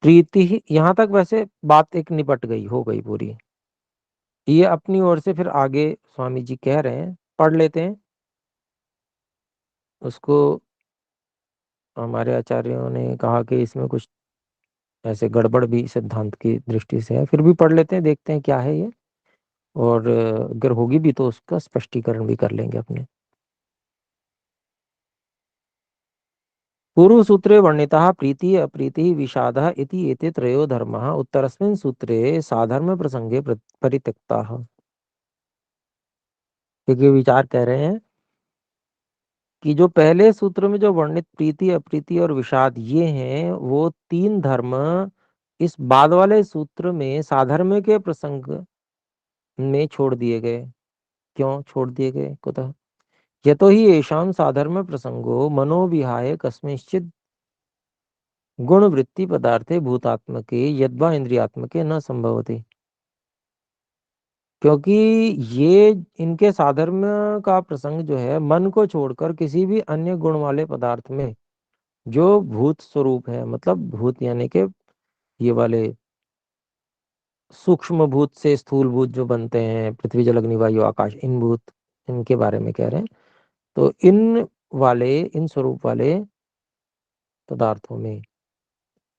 प्रीति ही, यहां तक वैसे बात एक निपट गई, हो गई पूरी। ये अपनी ओर से फिर आगे स्वामी जी कह रहे हैं, पढ़ लेते हैं उसको। हमारे आचार्यों ने कहा कि इसमें कुछ ऐसे गड़बड़ भी सिद्धांत की दृष्टि से है, फिर भी पढ़ लेते हैं, देखते हैं क्या है ये, और अगर होगी भी तो उसका स्पष्टीकरण भी कर लेंगे अपने। पूर्व सूत्रे वर्णिता प्रीति अप्रीति विषाद इति एते त्रयो धर्मः उत्तरस्मिन् सूत्रे साधर्म प्रसंगे परित्यक्ताः। क्योंकि विचार कह रहे हैं कि जो पहले सूत्र में जो वर्णित प्रीति अप्रीति और विषाद ये हैं, वो तीन धर्म इस बाद वाले सूत्र में साधर्म के प्रसंग में छोड़ दिए गए। क्यों छोड़ दिए गए, कुतः? यतो ही येषां साधर्म प्रसंगो मनोविहाय कस्मिंश्चित् गुणवृत्ति पदार्थे भूतात्मके यद्वा इंद्रियात्मके न संभवति। क्योंकि ये इनके साधर्म का प्रसंग जो है, मन को छोड़कर किसी भी अन्य गुण वाले पदार्थ में, जो भूत स्वरूप है, मतलब भूत यानी के ये वाले सूक्ष्म भूत से स्थूल भूत जो बनते हैं, पृथ्वी जल अग्नि वायु आकाश, इन भूत, इनके बारे में कह रहे हैं। तो इन स्वरूप वाले पदार्थों में,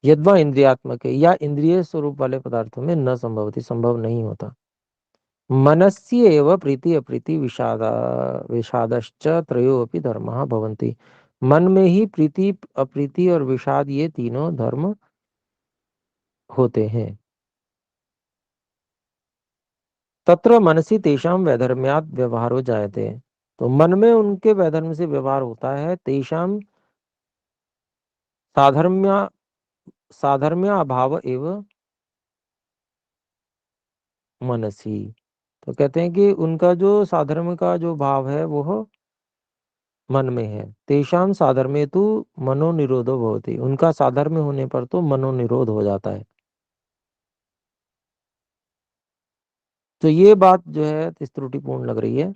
यद्वा इंद्रियात्मक है, या इंद्रिय स्वरूप वाले पदार्थों में न संभवती, संभव नहीं होता। मनस्य एव प्रीति अप्रीति विषादश्च त्रयो अपि धर्मः भवन्ति। मन में ही प्रीति अप्रीति और विषाद, ये तीनों धर्म होते हैं। तत्र मनसि तेषां वैधर्म्यात् व्यवहारो जायते, तो मन में उनके वैधर्म से व्यवहार होता है। तेषां साधर्म्य साधर्म्य अभाव एव मनसी, तो कहते हैं कि उनका जो साधर्म का जो भाव है वो मन में है। तेषां साधर्मे तो मनोनिरोधो भवति, उनका साधर्म्य होने पर तो मनोनिरोध हो जाता है। तो ये बात जो है त्रुटिपूर्ण लग रही है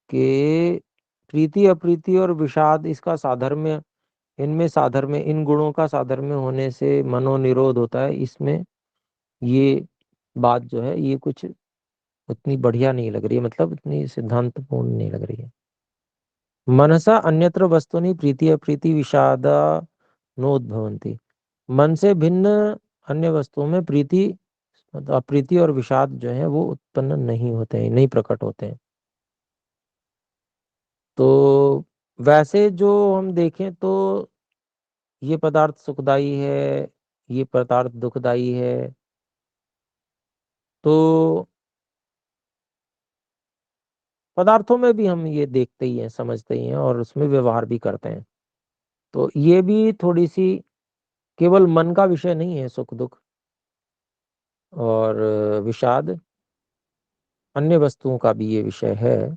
कि प्रीति अप्रीति और विषाद, इसका साधर्म्य, इनमें साधर्म्य, इन गुणों का साधर्म्य होने से मनोनिरोध होता है, इसमें ये बात जो है ये कुछ उतनी बढ़िया नहीं लग रही है, मतलब इतनी सिद्धांतपूर्ण नहीं लग रही है। मनसा अन्यत्र वस्तुनि प्रीति अप्रीति विषाद नोद्भवन्ति, मन से भिन्न अन्य वस्तुओं में प्रीति, मतलब अप्रीति और विषाद जो है वो उत्पन्न नहीं होते हैं, नहीं प्रकट होते हैं। तो वैसे जो हम देखें तो ये पदार्थ सुखदाई है, ये पदार्थ दुखदाई है, तो पदार्थों में भी हम ये देखते ही हैं, समझते ही हैं और उसमें व्यवहार भी करते हैं। तो ये भी थोड़ी सी केवल मन का विषय नहीं है, सुख दुख और विषाद, अन्य वस्तुओं का भी ये विषय है।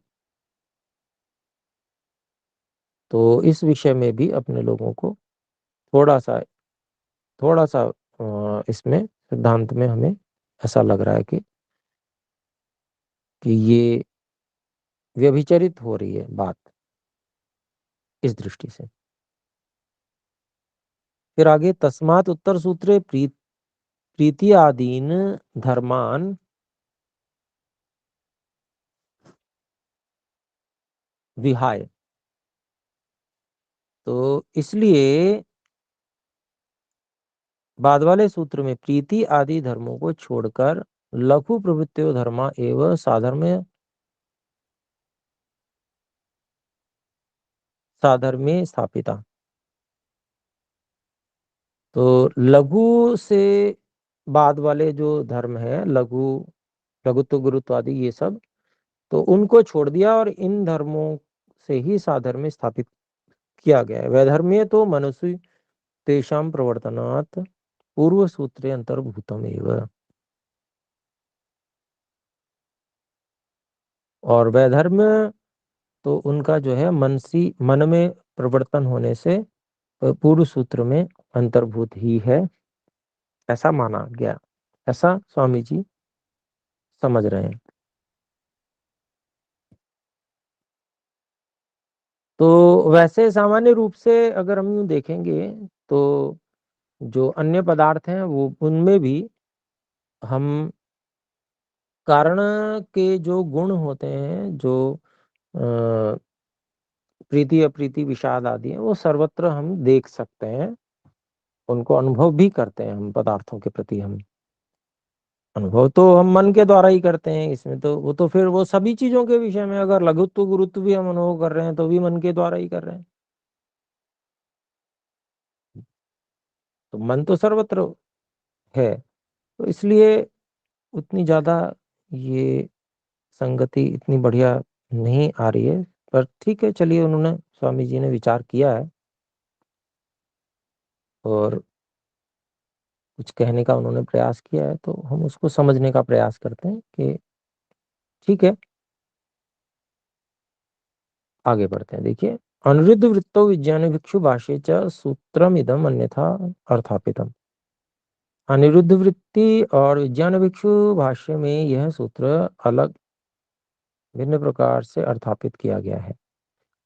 तो इस विषय में भी अपने लोगों को थोड़ा सा थोड़ा सा इसमें सिद्धांत में हमें ऐसा लग रहा है कि ये व्यभिचरित हो रही है बात इस दृष्टि से। फिर आगे तस्मात् उत्तर सूत्रे प्रीति आदीन धर्मान विहाय। तो इसलिए बाद वाले सूत्र में प्रीति आदि धर्मों को छोड़कर लघु प्रवृत्तियो धर्मा एवं साधर्म्य स्थापिता। तो लघु से बाद वाले जो धर्म है, लघुत्व गुरुत्व आदि ये सब, तो उनको छोड़ दिया और इन धर्मों से ही साधर्म्य स्थापित किया गया है। वैधर्म्य तो मनुष्य तेषाम प्रवर्तनात् पूर्व सूत्रे अंतर्भूतम एवं। और वैधर्म्य तो उनका जो है मन में प्रवर्तन होने से पूर्व सूत्र में अंतर्भूत ही है, ऐसा माना गया, ऐसा स्वामी जी समझ रहे हैं। तो वैसे सामान्य रूप से अगर हम यूं देखेंगे तो जो अन्य पदार्थ हैं वो उनमें भी हम कारण के जो गुण होते हैं, जो प्रीति अप्रीति विषाद आदि है, वो सर्वत्र हम देख सकते हैं, उनको अनुभव भी करते हैं हम पदार्थों के प्रति। हम अनुभव तो हम मन के द्वारा ही करते हैं, इसमें तो वो तो फिर वो सभी चीजों के विषय में अगर लघुत्व गुरुत्व भी हम अनुभव कर रहे हैं तो भी मन के द्वारा ही कर रहे हैं। तो मन तो सर्वत्र है, तो इसलिए उतनी ज्यादा ये संगति इतनी बढ़िया नहीं आ रही है। पर ठीक है, चलिए, उन्होंने स्वामी जी ने विचार किया है और कुछ कहने का उन्होंने प्रयास किया है, तो हम उसको समझने का प्रयास करते हैं कि ठीक है। आगे बढ़ते हैं, देखिए। अनिरुद्ध वृत्तो विज्ञान भिक्षु भाष्ये च सूत्रम इदम अन्यथा अर्थापितम। अनिरुद्ध वृत्ति और विज्ञान भिक्षु भाष्य में यह सूत्र अलग भिन्न प्रकार से अर्थापित किया गया है।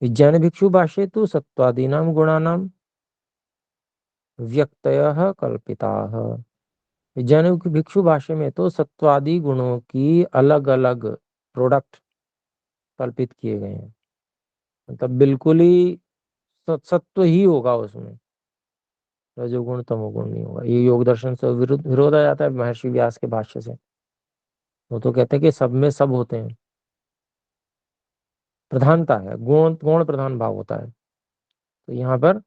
विज्ञान भिक्षु भाष्ये तो सत्वादीनां गुणानां व्यक्तयः कल्पिताः। विज्ञान भिक्षु भाष्य में तो सत्वादि गुणों की अलग अलग प्रोडक्ट कल्पित किए गए हैं। मतलब बिल्कुल ही सत्व ही होगा उसमें, रजोगुण तमोगुण नहीं होगा। ये योग दर्शन से विरोध आ जाता है महर्षि व्यास के भाष्य से। वो तो कहते हैं कि सब में सब होते हैं, प्रधानता है, गुण गुण प्रधान भाव होता है। तो यहाँ पर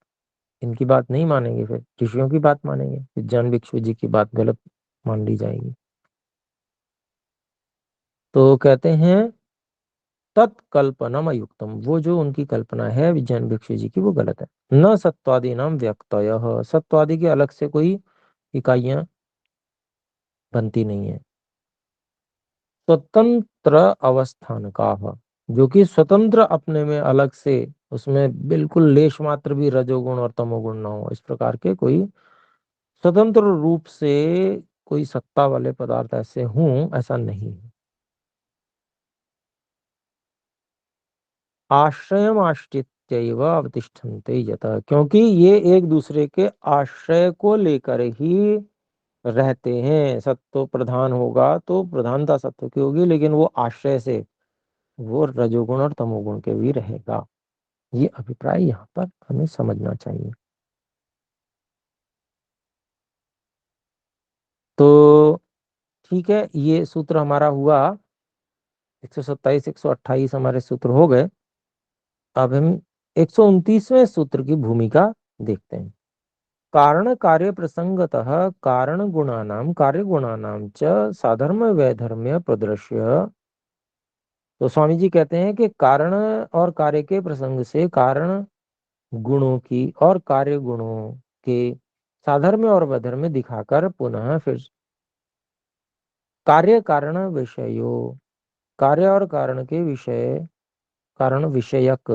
इनकी बात नहीं मानेंगे, फिर ऋषियों की बात मानेंगे, विज्ञान भिक्षु जी की बात गलत मान ली जाएगी। तो कहते हैं तत्कल्पनम अयुक्तम, वो जो उनकी कल्पना है विज्ञान भिक्षु जी की वो गलत है। न सत्वादि नाम व्यक्तयः, सत्वादि के अलग से कोई इकाइयां बनती नहीं है। स्वतंत्र अवस्थान का, जो कि स्वतंत्र अपने में अलग से, उसमें बिल्कुल लेश मात्र भी रजोगुण और तमोगुण ना हो, इस प्रकार के कोई स्वतंत्र रूप से कोई सत्ता वाले पदार्थ ऐसे हों, ऐसा नहीं है। आश्रयम आश्रित्यैव अवतिष्ठन्ते यतः, क्योंकि ये एक दूसरे के आश्रय को लेकर ही रहते हैं। सत्व प्रधान होगा तो प्रधानता सत्व की होगी, लेकिन वो आश्रय से वो रजोगुण और तमोगुण के भी रहेगा। ये अभिप्राय यहाँ पर हमें समझना चाहिए। तो ठीक है, ये सूत्र हमारा हुआ 127 128 हमारे सूत्र हो गए। अब हम 129वें सूत्र की भूमिका देखते हैं। कारण कार्य प्रसंगतः कारण गुणानाम कार्य गुणानाम च साधर्म वैधर्म्य प्रदर्श्य। तो स्वामी जी कहते हैं कि कारण और कार्य के प्रसंग से कारण गुणों की और कार्य गुणों के साधर्म्य और वैधर्म्य दिखाकर पुनः फिर कार्य कारण विषयो कार्य और कारण के विषय कारण विषयक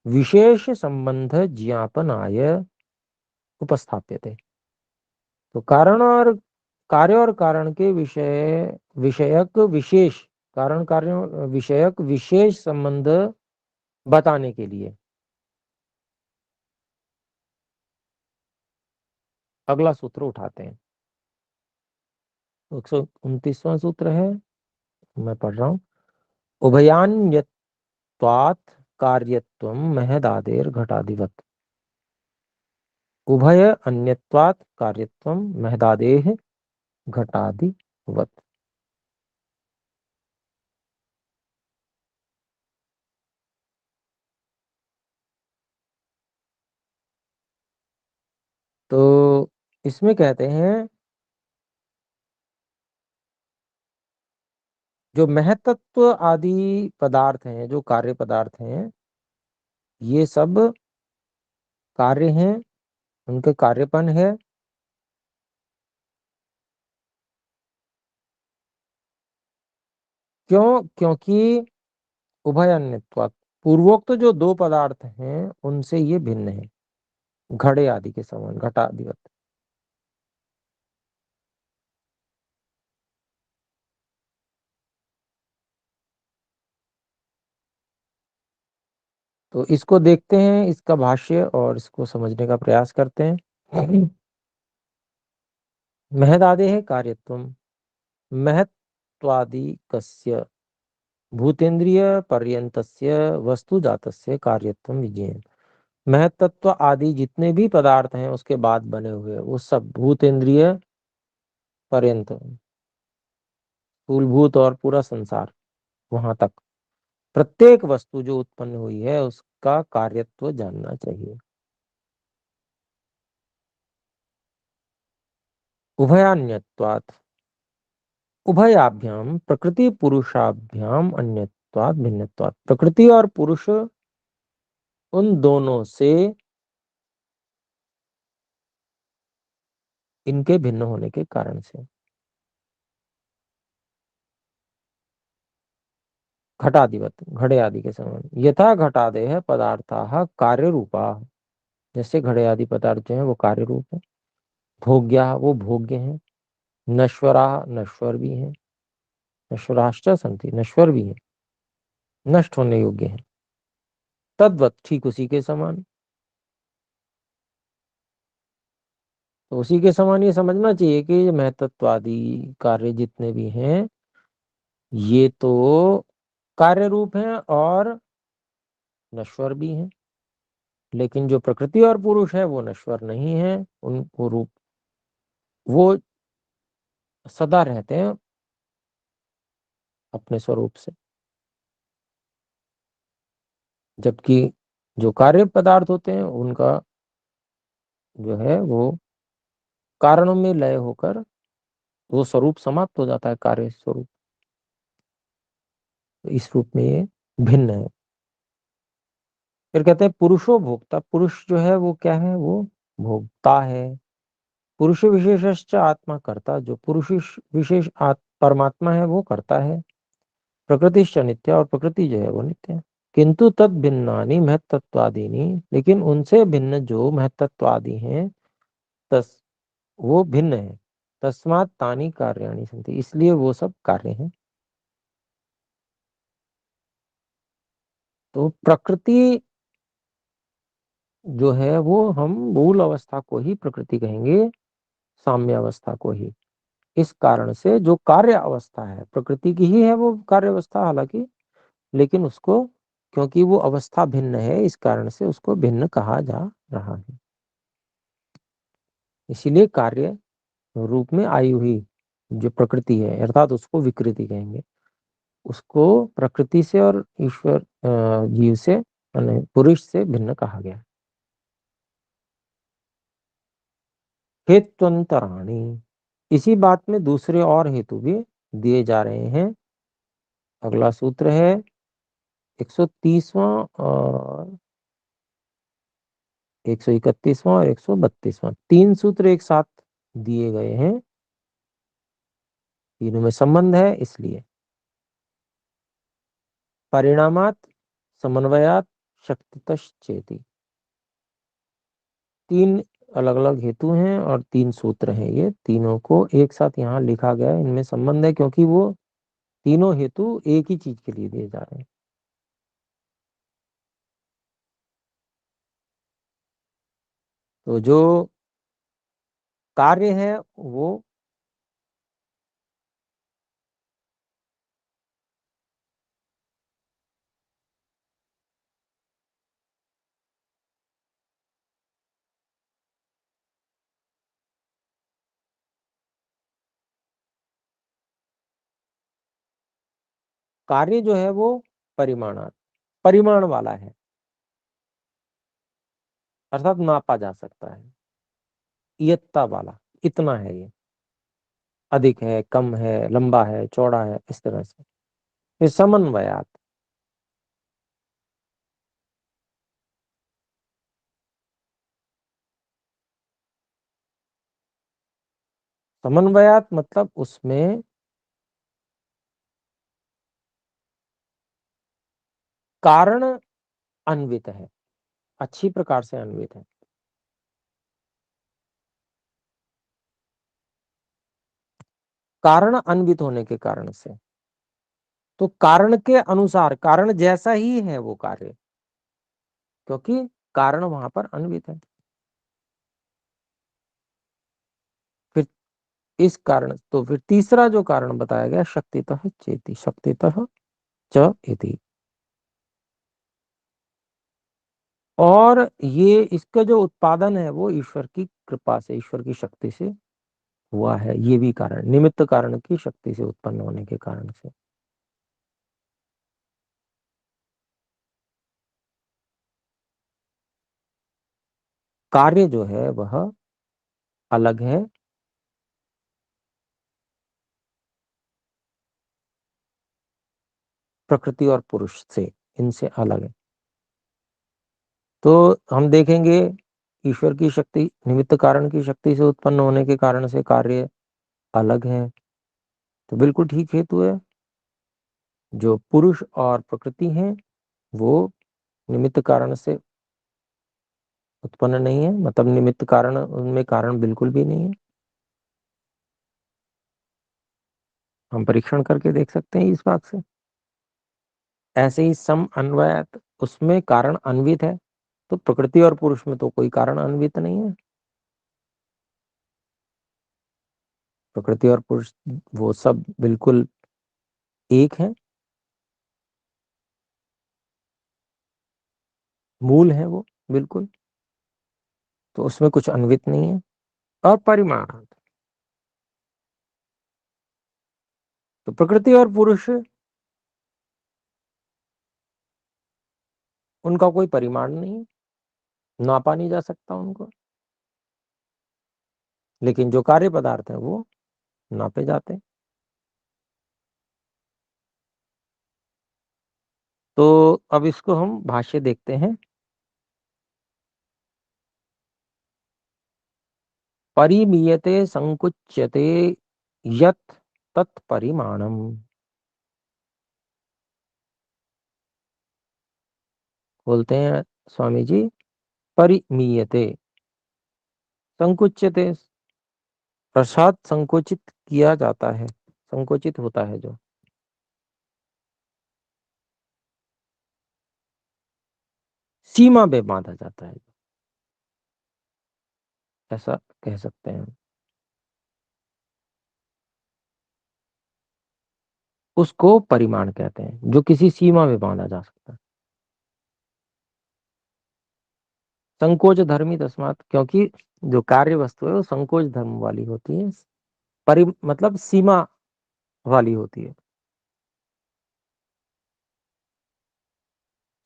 विशेष संबंध ज्ञापनाय उपस्थाप्यते। तो कारण और कार्य और कारण के विषयक विशेष कारण कार्य विषयक विशेष संबंध बताने के लिए अगला सूत्र उठाते हैं। 129वां सूत्र है, मैं पढ़ रहा हूँ। उभयान्यत्वात् कार्यत्वं महदादेर घटादिवत्। उभय अन्यत्वात् कार्यत्वं महदादेः घटादिवत्। तो इसमें कहते हैं जो महतत्व आदि पदार्थ हैं, जो कार्य पदार्थ हैं, ये सब कार्य हैं, उनके कार्यपन है। क्यों? क्योंकि उभयन्यत्वात्, पूर्वोक्त जो दो पदार्थ हैं उनसे ये भिन्न है, घड़े आदि के समान, घटादिवत। तो इसको देखते हैं, इसका भाष्य, और इसको समझने का प्रयास करते हैं। महदादे है कार्यत्वम महत्वादिकस्य भूतेन्द्रिय पर्यंतस्य वस्तु जातस्य कार्यत्वम विज्ञेय। महत्तत्व आदि जितने भी पदार्थ हैं उसके बाद बने हुए वो सब भूतेन्द्रिय पर्यंत, स्थूलभूत और पूरा संसार, वहां तक प्रत्येक वस्तु जो उत्पन्न हुई है उसका कार्यत्व जानना चाहिए। उभयान्यत्वात्, उभयाभ्याम प्रकृति पुरुषाभ्याम अन्यत्वात् भिन्नत्वात्। प्रकृति और पुरुष उन दोनों से इनके भिन्न होने के कारण से। घटादिवत, घड़े आदि के समान। यथा घटादेह पदार्थाः कार्य रूपा, जैसे घड़े आदि पदार्थ जो है वो कार्य रूप है। भोग्या, वो भोग्य हैं। नश्वरा, नश्वर भी हैं। नश्वराश्च सन्ति, नश्वर भी हैं, नष्ट होने योग्य हैं। तद्वत, ठीक उसी के समान। तो उसी के समान ये समझना चाहिए कि महतत्वादी कार्य जितने भी हैं ये तो कार्य रूप हैं और नश्वर भी हैं। लेकिन जो प्रकृति और पुरुष है वो नश्वर नहीं है, उनको रूप वो सदा रहते हैं अपने स्वरूप से। जबकि जो कार्य पदार्थ होते हैं उनका जो है वो कारणों में लय होकर वो स्वरूप समाप्त हो जाता है, कार्य स्वरूप। तो इस रूप में ये भिन्न है। फिर कहते हैं पुरुषो भोक्ता। पुरुष जो है वो क्या है? वो भोक्ता है। पुरुष विशेषश्च आत्मा कर्ता। जो पुरुष विशेष परमात्मा है वो करता है। प्रकृतिश्च नित्य, और प्रकृति जो है वो नित्य है। किंतु तद भिन्नानि महत्त्वादीनि, लेकिन उनसे भिन्न जो महत्त्वादि हैं तस वो भिन्न है। तस्मात् तानि कार्याणि सन्ति, इसलिए वो सब कार्य हैं। तो प्रकृति जो है वो हम मूल अवस्था को ही प्रकृति कहेंगे, साम्य अवस्था को ही। इस कारण से जो कार्य अवस्था है प्रकृति की ही है वो कार्य अवस्था, हालांकि, लेकिन उसको क्योंकि वो अवस्था भिन्न है इस कारण से उसको भिन्न कहा जा रहा है। इसीलिए कार्य रूप में आई हुई जो प्रकृति है अर्थात उसको विकृति कहेंगे। उसको प्रकृति से और ईश्वर जीव से पुरुष से भिन्न कहा गया। हेत्वंतराणी, इसी बात में दूसरे और हेतु भी दिए जा रहे हैं। अगला सूत्र है 130वां और 131वां और 132वां, 3 सूत्र एक साथ दिए गए हैं, तीनों में संबंध है। इसलिए परिणामात समन्वयात शक्तितश्चेति, 3 अलग अलग हेतु हैं और 3 सूत्र हैं। ये तीनों को एक साथ यहाँ लिखा गया है, इनमें संबंध है क्योंकि वो तीनों हेतु एक ही चीज के लिए दिए जा रहे हैं। तो जो कार्य है वो कार्य जो है वो परिमाण वाला है, अर्थात नापा जा सकता है। इयत्ता वाला, इतना है ये, अधिक है, कम है, लंबा है, चौड़ा है, इस तरह से। फिर समन्वयात, समन्वयात मतलब उसमें कारण अन्वित है, अच्छी प्रकार से अन्वित है। कारण अन्वित होने के कारण से, तो कारण के अनुसार, कारण जैसा ही है वो कार्य, क्योंकि कारण वहां पर अन्वित है। फिर इस कारण, तो फिर तीसरा जो कारण बताया गया, शक्तितः चेति, शक्तितः च इति। और ये इसका जो उत्पादन है वो ईश्वर की कृपा से, ईश्वर की शक्ति से हुआ है। ये भी कारण, निमित्त कारण की शक्ति से उत्पन्न होने के कारण से। कार्य जो है वह अलग है, प्रकृति और पुरुष से, इनसे अलग है। तो हम देखेंगे ईश्वर की शक्ति निमित्त कारण की शक्ति से उत्पन्न होने के कारण से कार्य अलग है, तो बिल्कुल ठीक हेतु है। जो पुरुष और प्रकृति हैं वो निमित्त कारण से उत्पन्न नहीं है, मतलब निमित्त कारण, उनमें कारण बिल्कुल भी नहीं है। हम परीक्षण करके देख सकते हैं इस बात से। ऐसे ही सम अन्वयत, उसमें कारण अन्वित है, तो प्रकृति और पुरुष में तो कोई कारण अन्वित नहीं है। प्रकृति और पुरुष वो सब बिल्कुल एक है, मूल है वो बिल्कुल, तो उसमें कुछ अन्वित नहीं है। अपरिमाण, तो प्रकृति और पुरुष, उनका कोई परिमाण नहीं है, नापा नहीं जा सकता उनको। लेकिन जो कार्य पदार्थ है वो नापे जाते हैं। तो अब इसको हम भाष्य देखते हैं। परिमीयते संकुच्यते यत् तत्परिमाणम, बोलते हैं स्वामी जी, परिमीयते, संकुच्यते, प्रसाद संकोचित किया जाता है, संकोचित होता है जो, सीमा में बांधा जाता है, ऐसा कह सकते हैं। उसको परिमाण कहते हैं, जो किसी सीमा में बांधा जा सकता है। संकोच धर्मी तस्मात, क्योंकि जो कार्य वस्तु है वो संकोच धर्म वाली होती है, मतलब सीमा वाली होती है।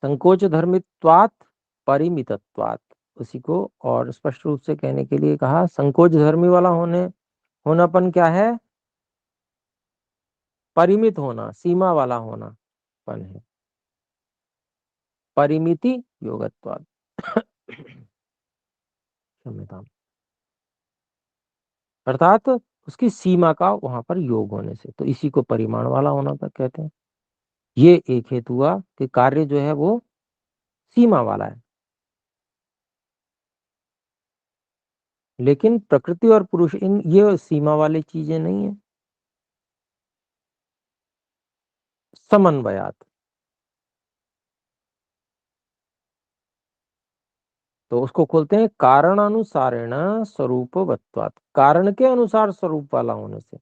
संकोच धर्मित्वात् परिमितत्वात्, उसी को और स्पष्ट रूप से कहने के लिए कहा, संकोच धर्मी वाला होनापन क्या है? परिमित होना, सीमा वाला होनापन है। परिमिति योगत्वात् क्षम्यताम, अर्थात उसकी सीमा का वहां पर योग होने से, तो इसी को परिमाण वाला होना तक कहते हैं। ये एक हेतु हुआ कि कार्य जो है वो सीमा वाला है, लेकिन प्रकृति और पुरुष ये सीमा वाली चीजें नहीं है। समन्वयात, तो उसको खोलते हैं कारणानुसारेण स्वरूपवत्वात्, कारण के अनुसार स्वरूप वाला होने से।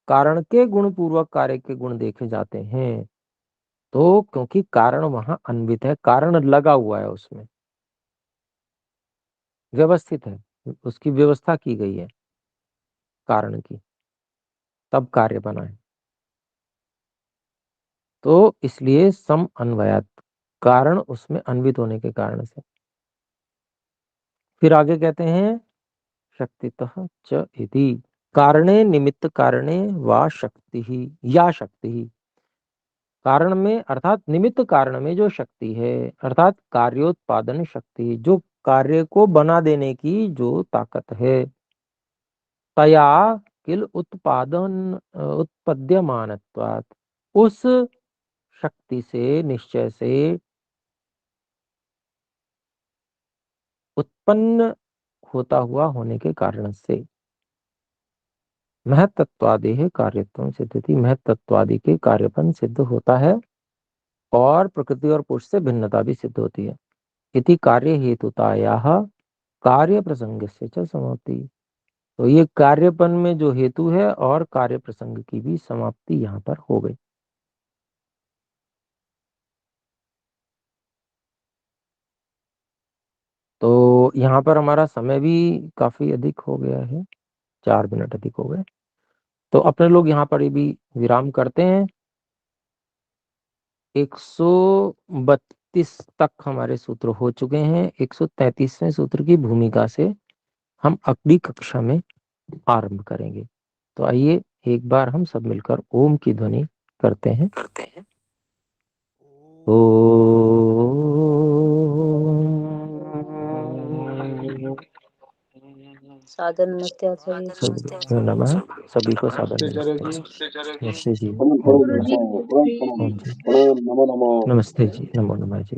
कारण के गुण पूर्वक कार्य के गुण देखे जाते हैं, तो क्योंकि कारण वहां अन्वित है, कारण लगा हुआ है, उसमें व्यवस्थित है, उसकी व्यवस्था की गई है कारण की, तब कार्य बना है। तो इसलिए सम अन्वयात, कारण उसमें अन्वित होने के कारण से। फिर आगे कहते हैं शक्तितः च इति, कारणे निमित्त कारणे वा शक्ति ही, या शक्ति ही, कारण में अर्थात निमित्त कारण में जो शक्ति है, अर्थात कार्योत्पादन शक्ति, जो कार्य को बना देने की जो ताकत है, तया किल उत्पद्यमानत्वात्, उस शक्ति से, निश्चय से उत्पन्न होता हुआ होने के कारण से, महत्त्वादेह कार्यत्वं सिद्ध्यति, महत्त्वादि के कार्यपन सिद्ध होता है, और प्रकृति और पुरुष से भिन्नता भी सिद्ध होती है। इति कार्य हेतुतायाः कार्य प्रसंग से च समाप्ति, तो ये कार्यपन में जो हेतु है और कार्य प्रसंग की भी समाप्ति यहाँ पर हो गई। तो यहाँ पर हमारा समय भी काफी अधिक हो गया है, 4 मिनट अधिक हो गए, तो अपने लोग यहाँ पर भी विराम करते हैं। 132 तक हमारे सूत्र हो चुके हैं, 133वें सूत्र की भूमिका से हम अगली कक्षा में आरंभ करेंगे। तो आइए एक बार हम सब मिलकर ओम की ध्वनि करते हैं। सादर नमस्ते आचार्य जी। सभी नमः, सभी को सादर नमस्ते। नमस्ते जी। गुरु जी ओम जी। प्रणाम, नमो नमो। नमस्ते जी, नमो नमः जी।